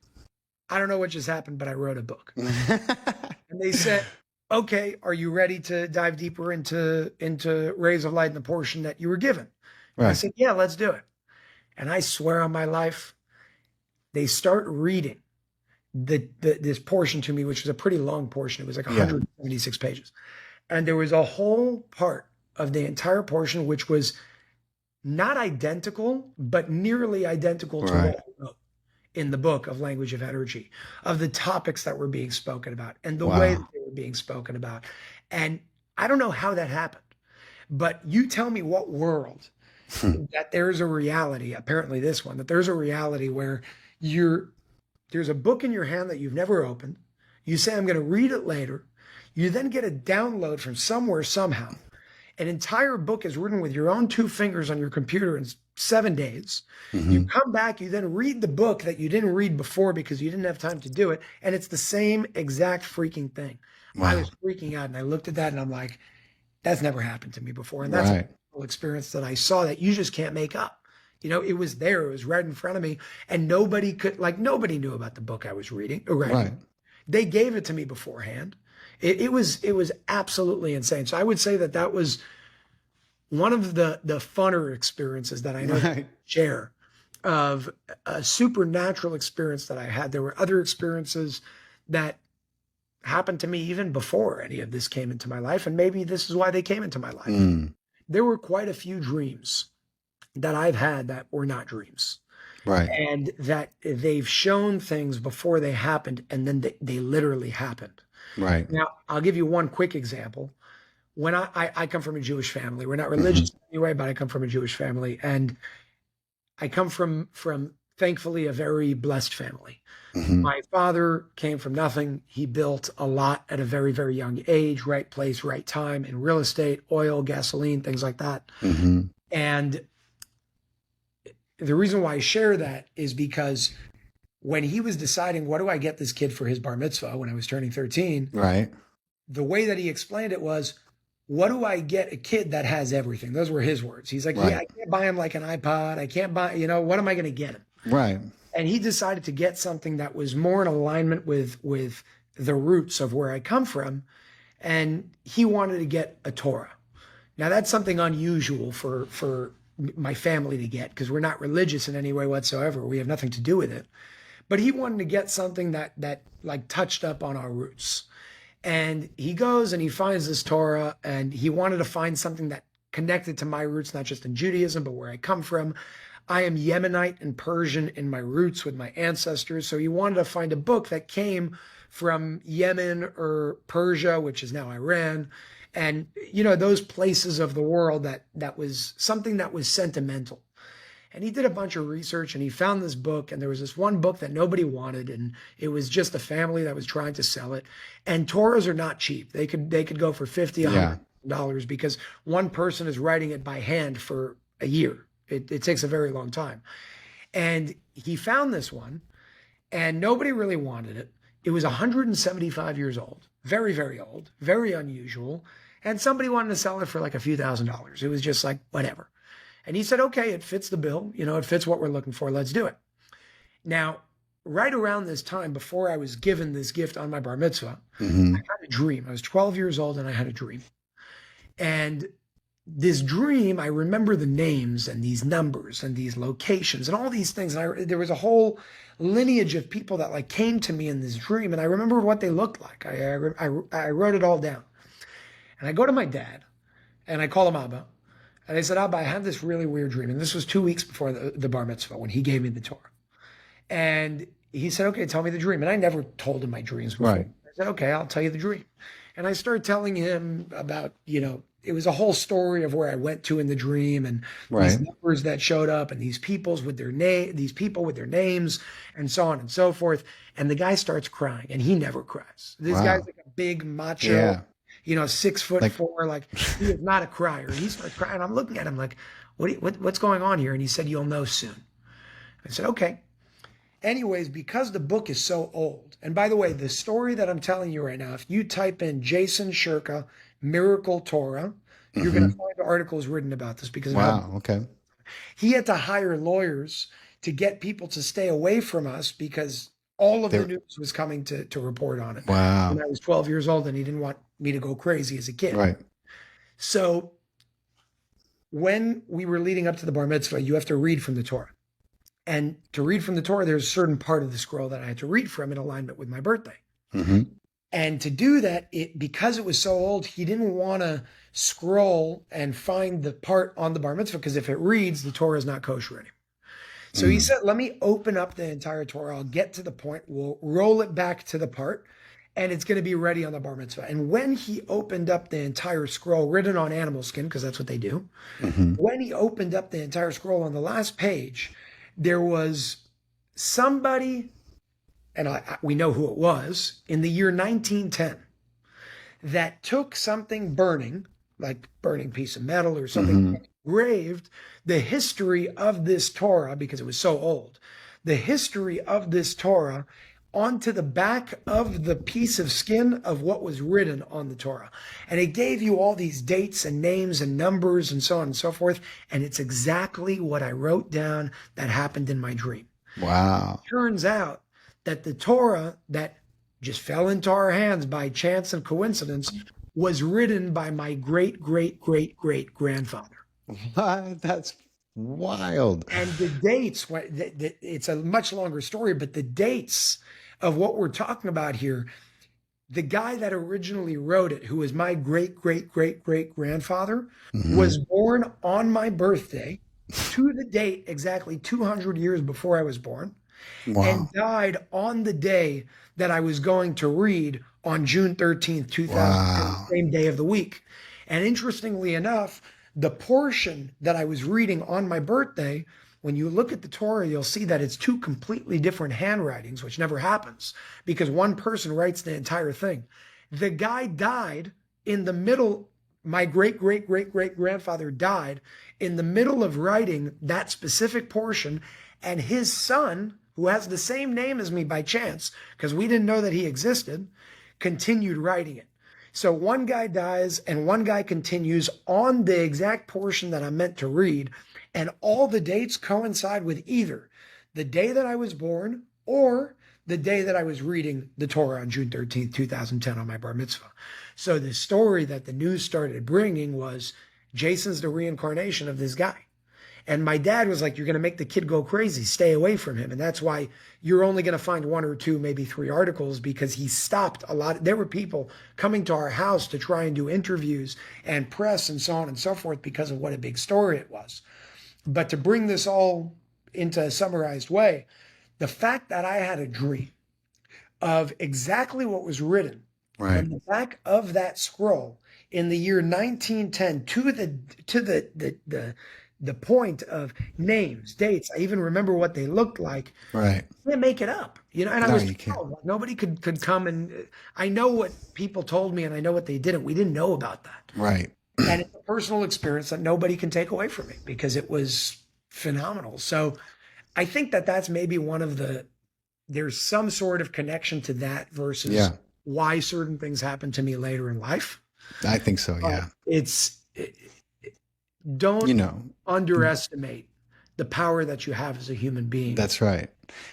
I don't know what just happened, but I wrote a book. And they said, okay, are you ready to dive deeper into Rays of Light in the portion that you were given? And I Right. said, yeah, let's do it. And I swear on my life, they start reading this portion to me, which was a pretty long portion. It was like Yeah. 176 pages. And there was a whole part of the entire portion which was not identical, but nearly identical to Right. what I wrote in the book of Language of Energy, of the topics that were being spoken about and the way that Wow. they were being spoken about. And I don't know how that happened, but you tell me what world that there's a reality, apparently this one, that there's a reality where you're there's a book in your hand that you've never opened. You say, I'm going to read it later. You then get a download from somewhere, somehow. An entire book is written with your own two fingers on your computer in 7 days. You Hmm. come back, you then read the book that you didn't read before because you didn't have time to do it. And it's the same exact freaking thing. I Wow. was freaking out and I looked at that and I'm like, that's never happened to me before. And that's a Right. experience that I saw that you just can't make up. It was there, it was right in front of me, and nobody knew about the book I was reading or writing. Right. They gave it to me beforehand. It was absolutely insane. So I would say that that was one of the funner experiences that I know that I Right. share of a supernatural experience that I had. There were other experiences that happened to me even before any of this came into my life, and maybe this is why they came into my life. Mm. There were quite a few dreams that I've had that were not dreams. Right. and that they've shown things before they happened, and then they literally happened. Right. Now, I'll give you one quick example. When I come from a Jewish family, we're not Hmm. religious anyway, but I come from a Jewish family, and I come from thankfully a very blessed family. Hmm. My father came from nothing. He built a lot at a very, very young age, right place, right time in real estate, oil, gasoline, things like that. Hmm. And the reason why I share that is because when he was deciding, what do I get this kid for his bar mitzvah when I was turning 13, Right. the way that he explained it was, what do I get a kid that has everything? Those were his words. He's like, yeah, Right. I can't buy him like an iPod. I can't buy, what am I going to get him? Right. And he decided to get something that was more in alignment with the roots of where I come from. And he wanted to get a Torah. Now that's something unusual for my family to get because we're not religious in any way whatsoever. We have nothing to do with it. But he wanted to get something that like touched up on our roots. And he goes and he finds this Torah, and he wanted to find something that connected to my roots, not just in Judaism, but where I come from. I am Yemenite and Persian in my roots with my ancestors. So he wanted to find a book that came from Yemen or Persia, which is now Iran. And, those places of the world that was something that was sentimental. And he did a bunch of research and he found this book, and there was this one book that nobody wanted, and it was just a family that was trying to sell it. And Torahs are not cheap. They could go for 50, Yeah. $100 because one person is writing it by hand for a year. It takes a very long time. And he found this one, and nobody really wanted it. It was 175 years old, very, very old, very unusual. And somebody wanted to sell it for like a few $1,000s. It was just like, whatever. And he said, okay, it fits the bill. It fits what we're looking for. Let's do it. Now, right around this time, before I was given this gift on my bar mitzvah, Hmm. I had a dream. I was 12 years old and I had a dream. And this dream, I remember the names and these numbers and these locations and all these things. And there was a whole lineage of people that like came to me in this dream. And I remember what they looked like. I wrote it all down. And I go to my dad and I call him Abba. And I said, Abba, I had this really weird dream. And this was 2 weeks before the bar mitzvah when he gave me the Torah. And he said, okay, tell me the dream. And I never told him my dreams before. Right. I said, okay, I'll tell you the dream. And I started telling him about, it was a whole story of where I went to in the dream and these Right. numbers that showed up and these people with their names and so on and so forth. And the guy starts crying, and he never cries. This Wow. guy's like a big macho, Yeah. 6'4", like he is not a crier. He starts crying. I'm looking at him like, what's going on here? And he said, you'll know soon. I said, okay. Anyways, because the book is so old, and by the way, the story that I'm telling you right now, if you type in Jason Shurka, Miracle Torah, you're going to find articles written about this because of how Wow. Okay. he had to hire lawyers to get people to stay away from us because all of the There. news was coming to report on it. Wow. When I was 12 years old, and he didn't want me to go crazy as a kid. Right. So when we were leading up to the bar mitzvah, you have to read from the Torah. And to read from the Torah, there's a certain part of the scroll that I had to read from in alignment with my birthday. Hmm. And to do that, because it was so old, he didn't want to scroll and find the part on the bar mitzvah, because if it reads, the Torah is not kosher anymore. So he said, let me open up the entire Torah. I'll get to the point. We'll roll it back to the part, and it's going to be ready on the bar mitzvah. And when he opened up the entire scroll written on animal skin, because that's what they do, Hmm. when he opened up the entire scroll on the last page, there was somebody, and we know who it was, in the year 1910, that took something burning, like burning piece of metal or something, engraved the history of this Torah, because it was so old, the history of this Torah onto the back of the piece of skin of what was written on the Torah. And it gave you all these dates and names and numbers and so on and so forth. And it's exactly what I wrote down that happened in my dream. Wow. Turns out that the Torah that just fell into our hands by chance and coincidence was written by my great, great, great, great grandfather. What? That's wild. And the dates, it's a much longer story, but the dates of what we're talking about here, the guy that originally wrote it, who was my great, great, great, great grandfather, Hmm. was born on my birthday to the date exactly 200 years before I was born, and Wow. died on the day that I was going to read on June 13th, 2010, the Wow. same day of the week. And interestingly enough, the portion that I was reading on my birthday, when you look at the Torah, you'll see that it's two completely different handwritings, which never happens because one person writes the entire thing. The guy died in the middle. My great great great great grandfather died in the middle of writing that specific portion, and his son, who has the same name as me by chance, because we didn't know that he existed, continued writing it. So one guy dies and one guy continues on the exact portion that I'm meant to read. And all the dates coincide with either the day that I was born or the day that I was reading the Torah on June 13th, 2010 on my bar mitzvah. So the story that the news started bringing was Jason's the reincarnation of this guy. And my dad was like, you're going to make the kid go crazy. Stay away from him. And that's why you're only going to find one or two, maybe three articles, because he stopped a lot. There were people coming to our house to try and do interviews and press and so on and so forth because of what a big story it was. But to bring this all into a summarized way, the fact that I had a dream of exactly what was written Right. on the back of that scroll in the year 1910 to the point of names, dates. I even remember what they looked like. Right. I can't make it up, you know. And I No, was you can't. 12. Like, nobody could come and I know what people told me, and I know what they didn't. We didn't know about that, Right. and it's a personal experience that nobody can take away from me because it was phenomenal. So I think that that's maybe one of the there's some sort of connection to that versus Yeah. why certain things happen to me later in life. I think so. But Yeah. You don't know, underestimate the power that you have as a human being. that's right.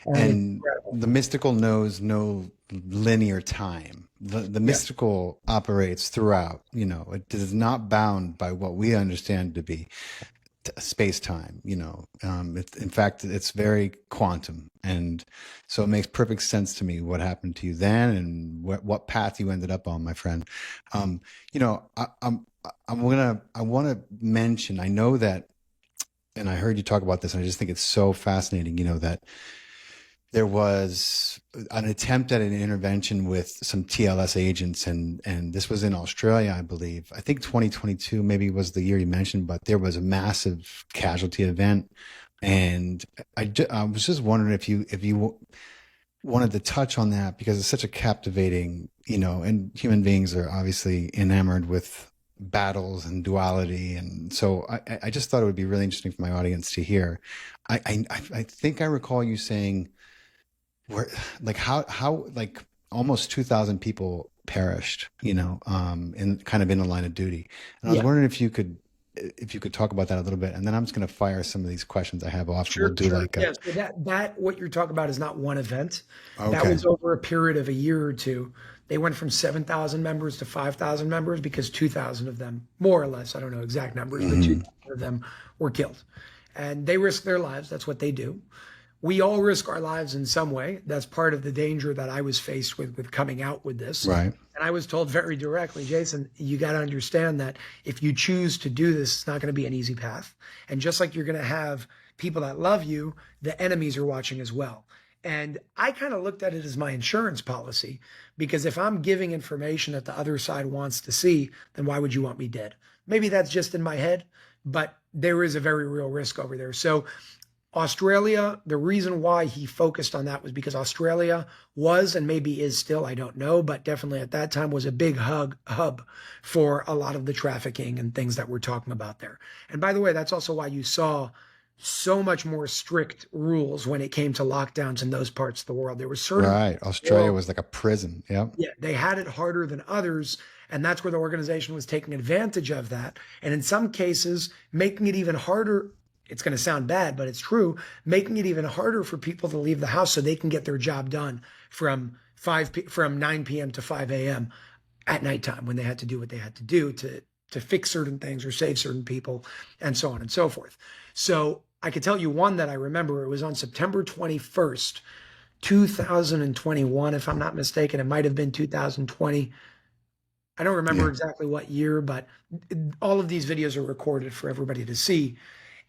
And it's And incredible. the mystical knows no linear time. The Yeah, mystical operates throughout. It is not bound by what we understand to be space time. In fact, it's very quantum, and so it makes perfect sense to me what happened to you then and what path you ended up on, my friend. Um, I want to mention. I know that, and I heard you talk about this, and I just think it's so fascinating. That there was an attempt at an intervention with some TLS agents, and this was in Australia, I believe. I think 2022 maybe was the year you mentioned, but there was a massive casualty event, and I was just wondering if you wanted to touch on that because it's such a captivating, and human beings are obviously enamored with battles and duality, and so I just thought it would be really interesting for my audience to hear. I think I recall you saying where like how like almost 2,000 people perished, in kind of in the line of duty. And I was yeah, wondering if you could talk about that a little bit, and then I'm just going to fire some of these questions I have off, and we'll sure, do sure. like a Yeah, so that what you're talking about is not one event. That okay. was over a period of a year or two. They went from 7,000 members to 5,000 members because 2,000 of them, more or less, I don't know exact numbers, but Hmm. 2,000 of them were killed. And they risked their lives. That's what they do. We all risk our lives in some way. That's part of the danger that I was faced with coming out with this. Right. And I was told very directly, Jason, you got to understand that if you choose to do this, it's not going to be an easy path. And just like you're going to have people that love you, the enemies are watching as well. And I kind of looked at it as my insurance policy because if I'm giving information that the other side wants to see, then why would you want me dead? Maybe that's just in my head, but there is a very real risk over there. So Australia, the reason why he focused on that was because Australia was and maybe is still, I don't know, but definitely at that time was a big hub for a lot of the trafficking and things that we're talking about there. And by the way, that's also why you saw so much more strict rules when it came to lockdowns in those parts of the world. There were certain Right. Australia was like a prison. Yep. yeah, they had it harder than others. And that's where the organization was taking advantage of that. And in some cases, making it even harder. It's going to sound bad, but it's true, making it even harder for people to leave the house so they can get their job done from from 9 p.m. to 5 a.m. at nighttime when they had to do what they had to do to fix certain things or save certain people and so on and so forth. So I could tell you one that I remember. It was on September 21st, 2021, if I'm not mistaken. It might have been 2020. I don't remember Yeah. exactly what year, but all of these videos are recorded for everybody to see.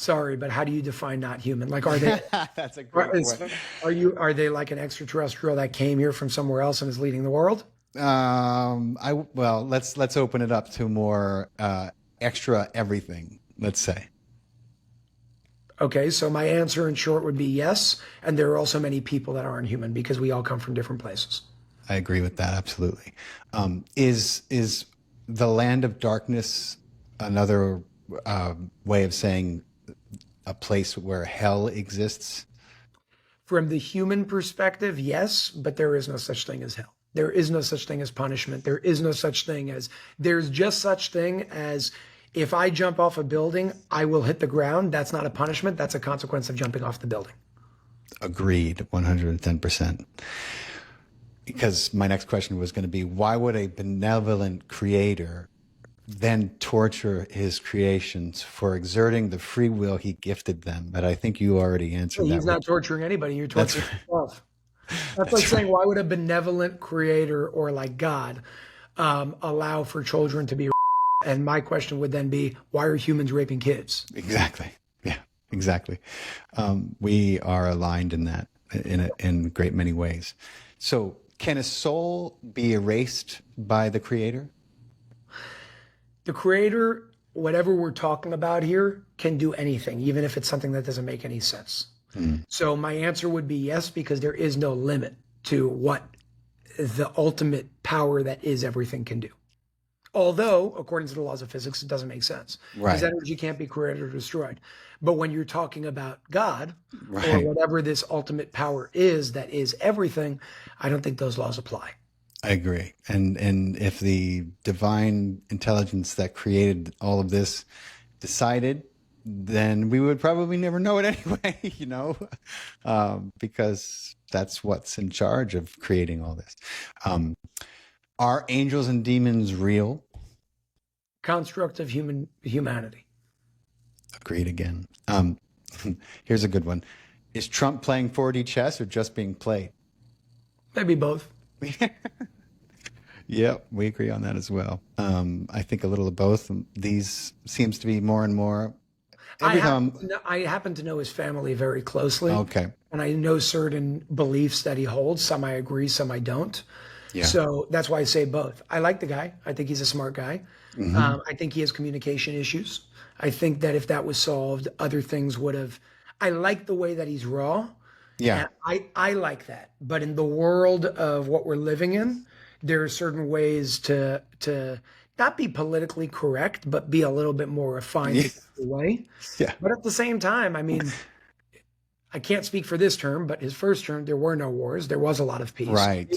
Sorry, but how do you define not human? Like, are they That's a are, great point. are they like an extraterrestrial that came here from somewhere else and is leading the world? Well, let's open it up to more extra everything. Let's say. Okay, so my answer in short would be yes. And there are also many people that aren't human because we all come from different places. I agree with that absolutely. Is the land of darkness another way of saying a place where hell exists? From the human perspective, yes, but there is no such thing as hell. There is no such thing as punishment. There is no such thing as, there's just such thing as if I jump off a building, I will hit the ground. That's not a punishment. That's a consequence of jumping off the building. Agreed, 110%. Because my next question was going to be, why would a benevolent creator then torture his creations for exerting the free will he gifted them? But I think you already answered that. He's not torturing anybody. You're That's torturing right. yourself. That's like That's saying, right. why would a benevolent creator or like God allow for children to be? And my question would then be, why are humans raping kids? Exactly. Yeah, exactly. We are aligned in that in a great many ways. So can a soul be erased by the creator? The creator, whatever we're talking about here, can do anything, even if it's something that doesn't make any sense. So my answer would be yes, because there is no limit to what the ultimate power that is everything can do. Although, according to the laws of physics, it doesn't make sense because Right. energy can't be created or destroyed. But when you're talking about God or Right. whatever this ultimate power is that is everything, I don't think those laws apply. I agree. And if the divine intelligence that created all of this decided, then we would probably never know it anyway, because that's what's in charge of creating all this. Um, are angels and demons real? Construct of humanity. Agreed again. Here's a good one. Is Trump playing 4D chess or just being played? Maybe both. Yep, we agree on that as well. I think a little of both. These seems to be more and more. Every time. I happen to know his family very closely, Okay. and I know certain beliefs that he holds. Some I agree, some I don't. Yeah. So that's why I say both. I like the guy. I think he's a smart guy. I think he has communication issues. I think that if that was solved, other things would have. I like the way that he's raw. Yeah. And I like that. But in the world of what we're living in, there are certain ways to not be politically correct, but be a little bit more refined Yeah. in the way. Yeah. But at the same time, I mean, I can't speak for this term, but his first term, there were no wars. There was a lot of peace. Right.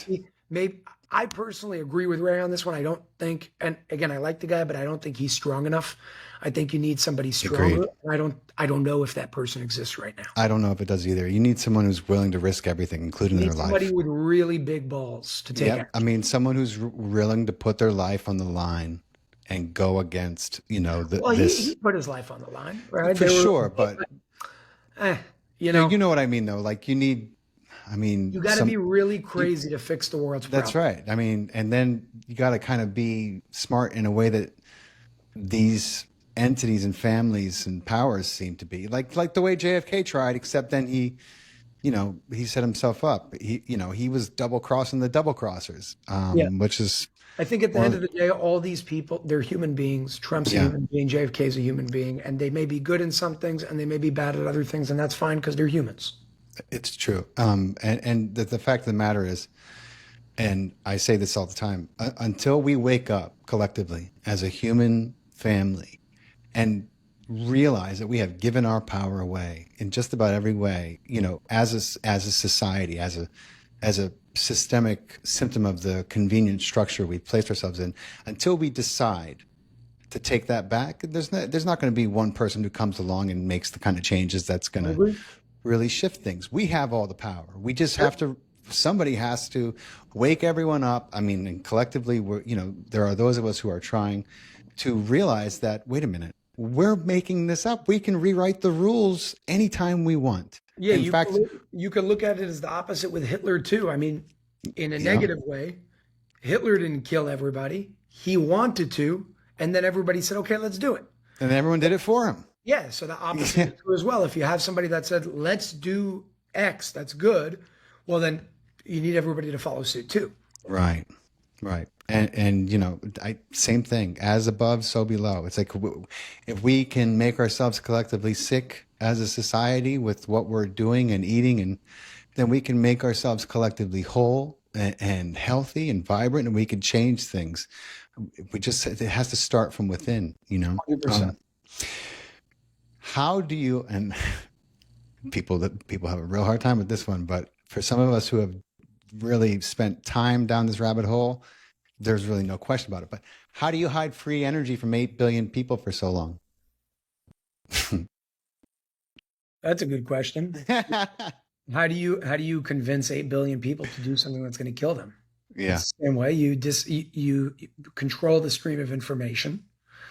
Maybe I personally agree with Ray on this one. I don't think, and again, I like the guy, but I don't think he's strong enough. I think you need somebody stronger. Agreed. I don't know if that person exists right now. I don't know if it does either. You need someone who's willing to risk everything, including You their need somebody life. with really big balls to take Yep. action. I mean, someone who's willing to put their life on the line and go against, Well, he put his life on the line, right? for sure. But Eh, you know what I mean, though. Like you got to be really crazy to fix the world's That's problem. right. I mean, and then you got to kind of be smart in a way that these entities and families and powers seem to be like the way JFK tried, except then he set himself up. He was double crossing the double crossers, Yeah. which is I think at the one end of of the day, all these people, they're human beings. Trump's a yeah, human being, JFK's a human being, and they may be good in some things and they may be bad at other things, and that's fine because they're humans. it's true. And the fact of the matter is, and I say this all the time, until we wake up collectively as a human family and realize that we have given our power away in just about every way, as a society, as a systemic symptom of the convenient structure we've placed ourselves in, until we decide to take that back, there's not going to be one person who comes along and makes the kind of changes that's going to really shift things. We have all the power. We just have to. Somebody has to wake everyone up. I mean, and collectively, there are those of us who are trying to realize that, wait a minute, we're making this up. We can rewrite the rules anytime we want. Yeah, In fact, you could look at it as the opposite with Hitler too. I mean, in a yeah, negative way, Hitler didn't kill everybody. He wanted to, and then everybody said, "Okay, let's do it." and everyone did it for him. Yeah, so the opposite is true as well. If you have somebody that said, let's do X, that's good, well, then you need everybody to follow suit too. Right. Right. And I same thing, as above, so below. It's like if we can make ourselves collectively sick as a society with what we're doing and eating, and then we can make ourselves collectively whole and healthy and vibrant, and we can change things. It has to start from within, 100%. How do you, and people have a real hard time with this one, but for some of us who have really spent time down this rabbit hole, there's really no question about it. But how do you hide free energy from 8 billion people for so long? That's a good question. How do you convince 8 billion people to do something that's going to kill them? Yeah. It's the same way you control the stream of information.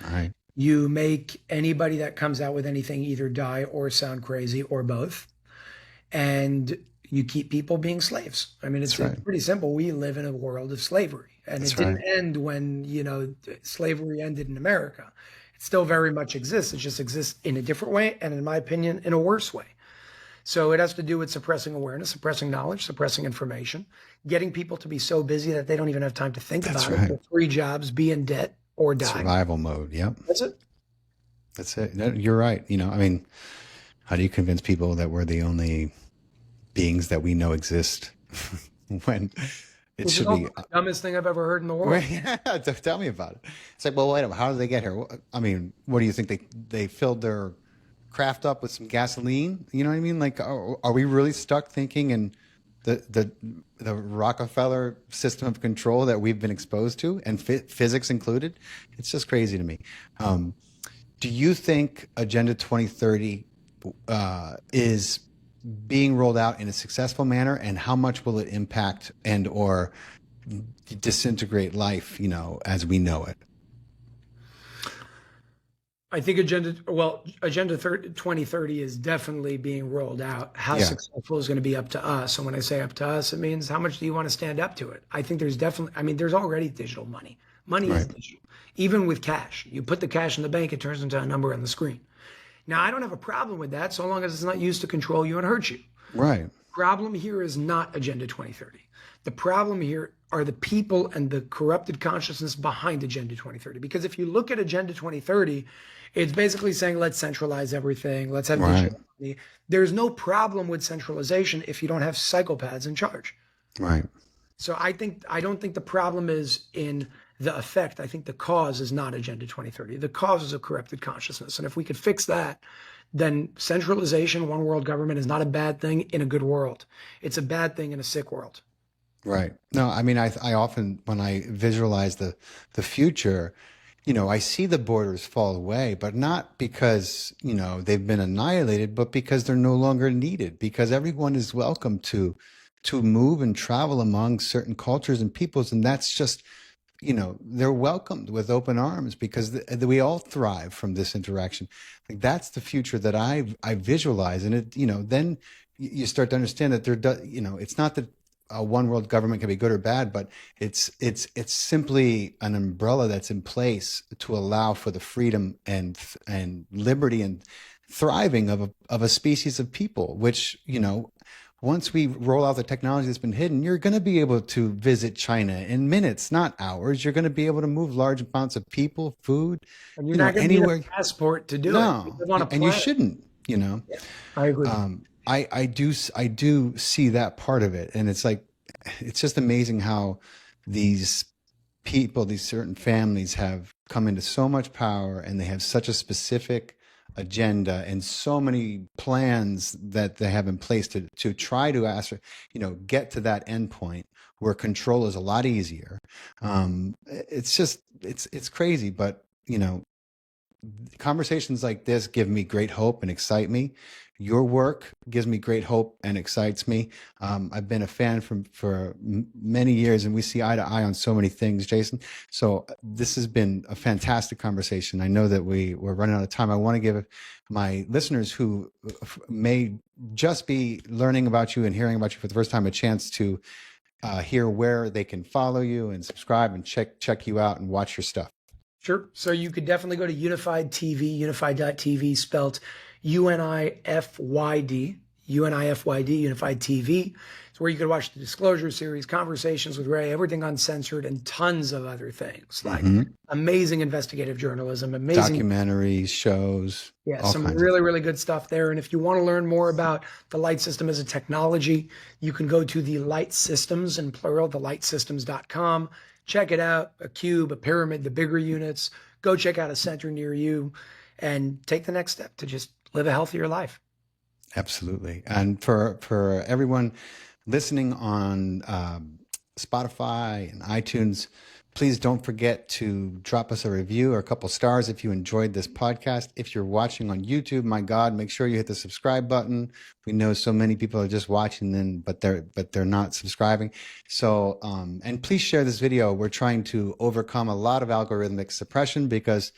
All right. You make anybody that comes out with anything either die or sound crazy or both. And you keep people being slaves. I mean, That's it's right. pretty simple. We live in a world of slavery, and That's it right. didn't end when, slavery ended in America. It still very much exists. It just exists in a different way, and in my opinion, in a worse way. So it has to do with suppressing awareness, suppressing knowledge, suppressing information, getting people to be so busy that they don't even have time to think That's about it. right. Get 3 jobs, be in debt, or die. Survival mode. Yep. That's it. That's it. You're right. I mean, how do you convince people that we're the only beings that we know exist when it Which is should also be? the dumbest thing I've ever heard in the world. Yeah, tell me about it. It's like, well, wait a minute. How did they get here? I mean, what do you think they filled their craft up with some gasoline? You know what I mean? Like, are we really stuck thinking in the Rockefeller system of control that we've been exposed to, and physics included? It's just crazy to me. Um, do you think Agenda 2030 is being rolled out in a successful manner, and how much will it impact and or disintegrate life, as we know it? I think Agenda 2030 is definitely being rolled out. How Yeah. successful is going to be up to us. And when I say up to us, it means how much do you want to stand up to it? I think there's definitely, I mean, there's already digital money. Money is Right. digital. Even with cash, you put the cash in the bank, it turns into a number on the screen. Now, I don't have a problem with that so long as it's not used to control you and hurt you. Right. Problem here is not Agenda 2030. The problem here are the people and the corrupted consciousness behind Agenda 2030. Because if you look at Agenda 2030, it's basically saying, let's centralize everything, let's have Right. digital money. There's no problem with centralization if you don't have psychopaths in charge. Right. So I don't think the problem is in the effect. I think the cause is not Agenda 2030. The cause is a corrupted consciousness. And if we could fix that, then centralization, one world government is not a bad thing in a good world. It's a bad thing in a sick world. Right. No, I mean, I often, when I visualize the future, I see the borders fall away, but not because, they've been annihilated, but because they're no longer needed, because everyone is welcome to move and travel among certain cultures and peoples. And that's just, they're welcomed with open arms because we all thrive from this interaction. Like, that's the future that I visualize. And then you start to understand that it's not that a one world government can be good or bad, but it's simply an umbrella that's in place to allow for the freedom and liberty and thriving of a species of people, which, once we roll out the technology that's been hidden, you're going to be able to visit China in minutes, not hours. You're going to be able to move large amounts of people, food, And you're not going to need a anywhere. passport to do it. You No, live on a and you planet. shouldn't, Yeah, I agree. I do see that part of it, and it's like, it's just amazing how these people, these certain families, have come into so much power, and they have such a specific agenda and so many plans that they have in place to try to get to that end point where control is a lot easier. It's just it's crazy, but conversations like this give me great hope and excite me. Your work gives me great hope and excites me. I've been a fan for many years, and we see eye to eye on so many things, Jason. So this has been a fantastic conversation. I know that we're running out of time. I want to give my listeners who may just be learning about you and hearing about you for the first time a chance to hear where they can follow you and subscribe and check you out and watch your stuff. Sure. So you could definitely go to Unified TV, unified.tv, spelt UNIFYD, UNIFYD, Unified TV. It's where you could watch the Disclosure series, Conversations with Ray, everything uncensored, and tons of other things like Hmm. amazing investigative journalism, amazing, Documentaries, shows, yeah, all some kinds of really, things. really good stuff there. And if you want to learn more about the light system as a technology, you can go to the light systems in plural, thelightsystems.com. Check it out, a cube, a pyramid, the bigger units. Go check out a center near you and take the next step to just live a healthier life. Absolutely. And for everyone listening on Spotify and iTunes, please don't forget to drop us a review or a couple stars if you enjoyed this podcast. If you're watching on YouTube, my God, make sure you hit the subscribe button. We know so many people are just watching then, but they're not subscribing. So and please share this video. We're trying to overcome a lot of algorithmic suppression because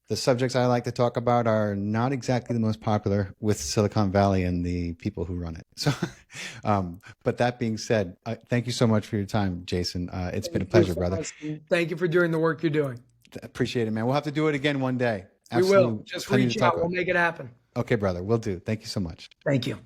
the subjects I like to talk about are not exactly the most popular with Silicon Valley and the people who run it. So, but that being said, thank you so much for your time, Jason. It's been a Thank you pleasure, so brother. much. Thank you for doing the work you're doing. Appreciate it, man. We'll have to do it again one day. We will. Absolutely. Just Plenty to reach talk out. We'll about. make it happen. Okay, brother. We'll do. Thank you so much. Thank you.